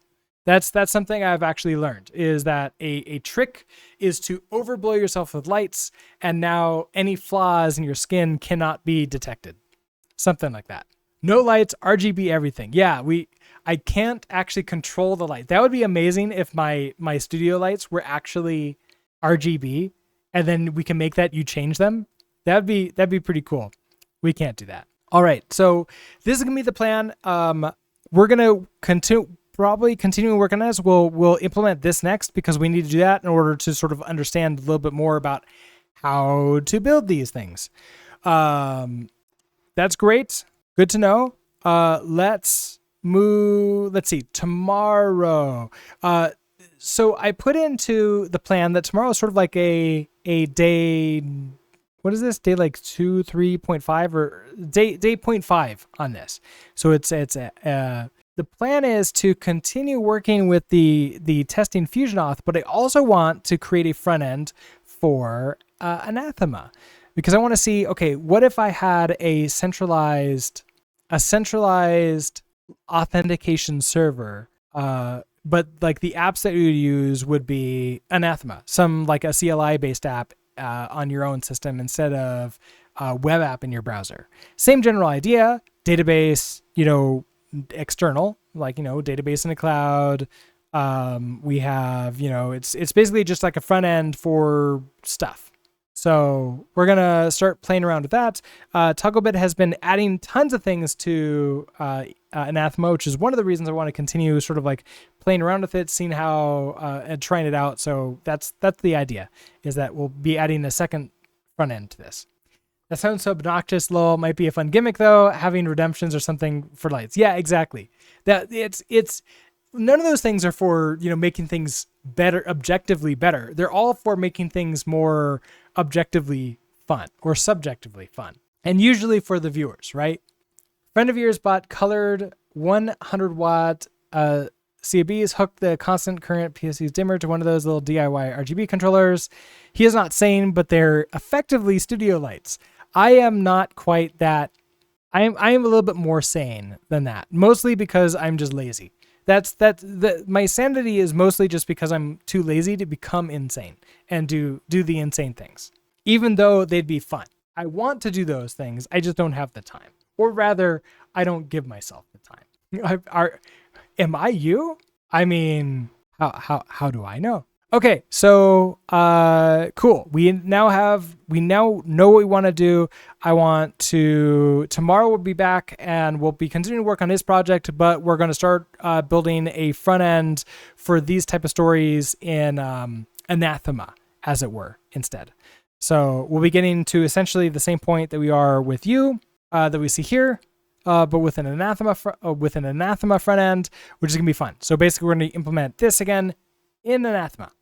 That's something I've actually learned, is that a trick is to overblow yourself with lights, and now any flaws in your skin cannot be detected. Something like that. No lights, RGB everything. Yeah, I can't actually control the light. That would be amazing if my studio lights were actually RGB, and then we can make that you change them. That'd be pretty cool. We can't do that. All right, so this is gonna be the plan. We're gonna probably continue working on this. We'll implement this next because we need to do that in order to sort of understand a little bit more about how to build these things. That's great. Good to know. Let's move. Let's see. Tomorrow. So I put into the plan that tomorrow is sort of like a day. What is this? Day like 3.5 or day 0.5 on this. So it's the plan is to continue working with the testing FusionAuth, but I also want to create a front end for Anathema, because I want to see, okay, what if I had a centralized authentication server, but like the apps that you would use would be Anathema, some like a CLI based app on your own system instead of a web app in your browser. Same general idea, database, external, like, database in the cloud. We have, it's basically just like a front end for stuff. So we're going to start playing around with that. Togglebit has been adding tons of things to Anathema, which is one of the reasons I want to continue sort of like playing around with it, seeing how, and trying it out. So that's the idea, is that we'll be adding a second front end to this. That sounds so obnoxious, lol. Might be a fun gimmick though, having redemptions or something for lights. Yeah, exactly. That it's none of those things are for, making things better, objectively better. They're all for making things more objectively fun or subjectively fun, and usually for the viewers, right? Friend of yours bought colored 100 watt CABs, hook the constant current PSU's dimmer to one of those little DIY RGB controllers. He is not sane, but they're effectively studio lights. I am not quite that. I am a little bit more sane than that, mostly because I'm just lazy. My sanity is mostly just because I'm too lazy to become insane and do the insane things, even though they'd be fun. I want to do those things. I just don't have the time, or rather, I don't give myself the time. Am I you? I mean, how do I know? Okay, so cool. We now know what we want to do. Tomorrow we'll be back and we'll be continuing to work on this project, but we're going to start building a front end for these type of stories in Anathema, as it were, instead. So we'll be getting to essentially the same point that we are with you, that we see here, but with an Anathema front end, which is going to be fun. So basically we're going to implement this again in Anathema.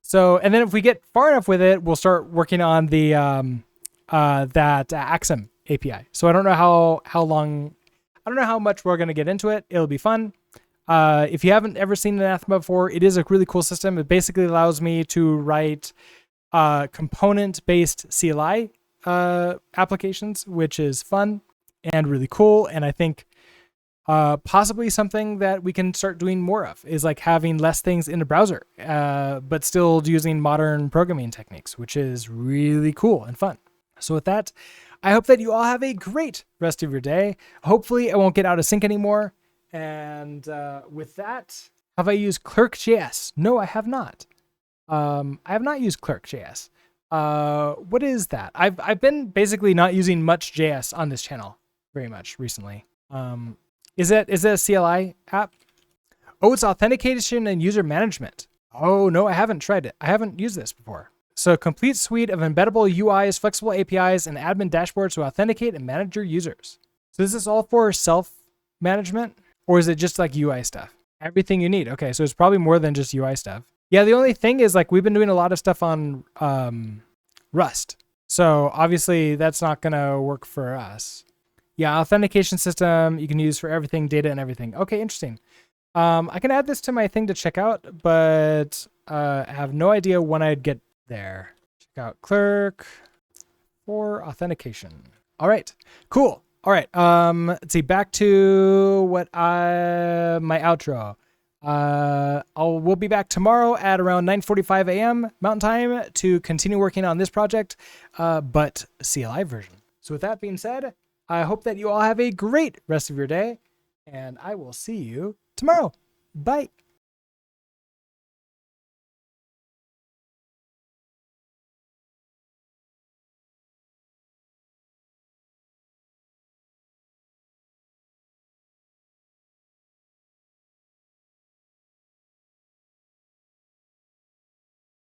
So, and then if we get far enough with it, we'll start working on the that Axum API. So I don't know I don't know how much we're going to get into it. It'll be fun. If you haven't ever seen Anathema before, it is a really cool system. It basically allows me to write component-based CLI applications, which is fun and really cool. And I think possibly something that we can start doing more of is like having less things in the browser, but still using modern programming techniques, which is really cool and fun. So with that, I hope that you all have a great rest of your day. Hopefully I won't get out of sync anymore. And with that, have I used Clerk.js? No, I have not. I have not used Clerk.js. What is that? I've been basically not using much JS on this channel very much recently. Is it a CLI app? Oh, it's authentication and user management. Oh, no, I haven't tried it. I haven't used this before. So a complete suite of embeddable UIs, flexible APIs, and admin dashboards to authenticate and manage your users. So is this all for self-management, or is it just like UI stuff? Everything you need. Okay, so it's probably more than just UI stuff. Yeah, the only thing is like we've been doing a lot of stuff on Rust. So obviously that's not going to work for us. Yeah, authentication system you can use for everything, data and everything. Okay, interesting. I can add this to my thing to check out, but I have no idea when I'd get there. Check out Clerk for authentication. All right, cool. All right, let's see, back to my outro. We'll be back tomorrow at around 9:45 a.m. Mountain Time to continue working on this project, but CLI version. So with that being said, I hope that you all have a great rest of your day, and I will see you tomorrow. Bye.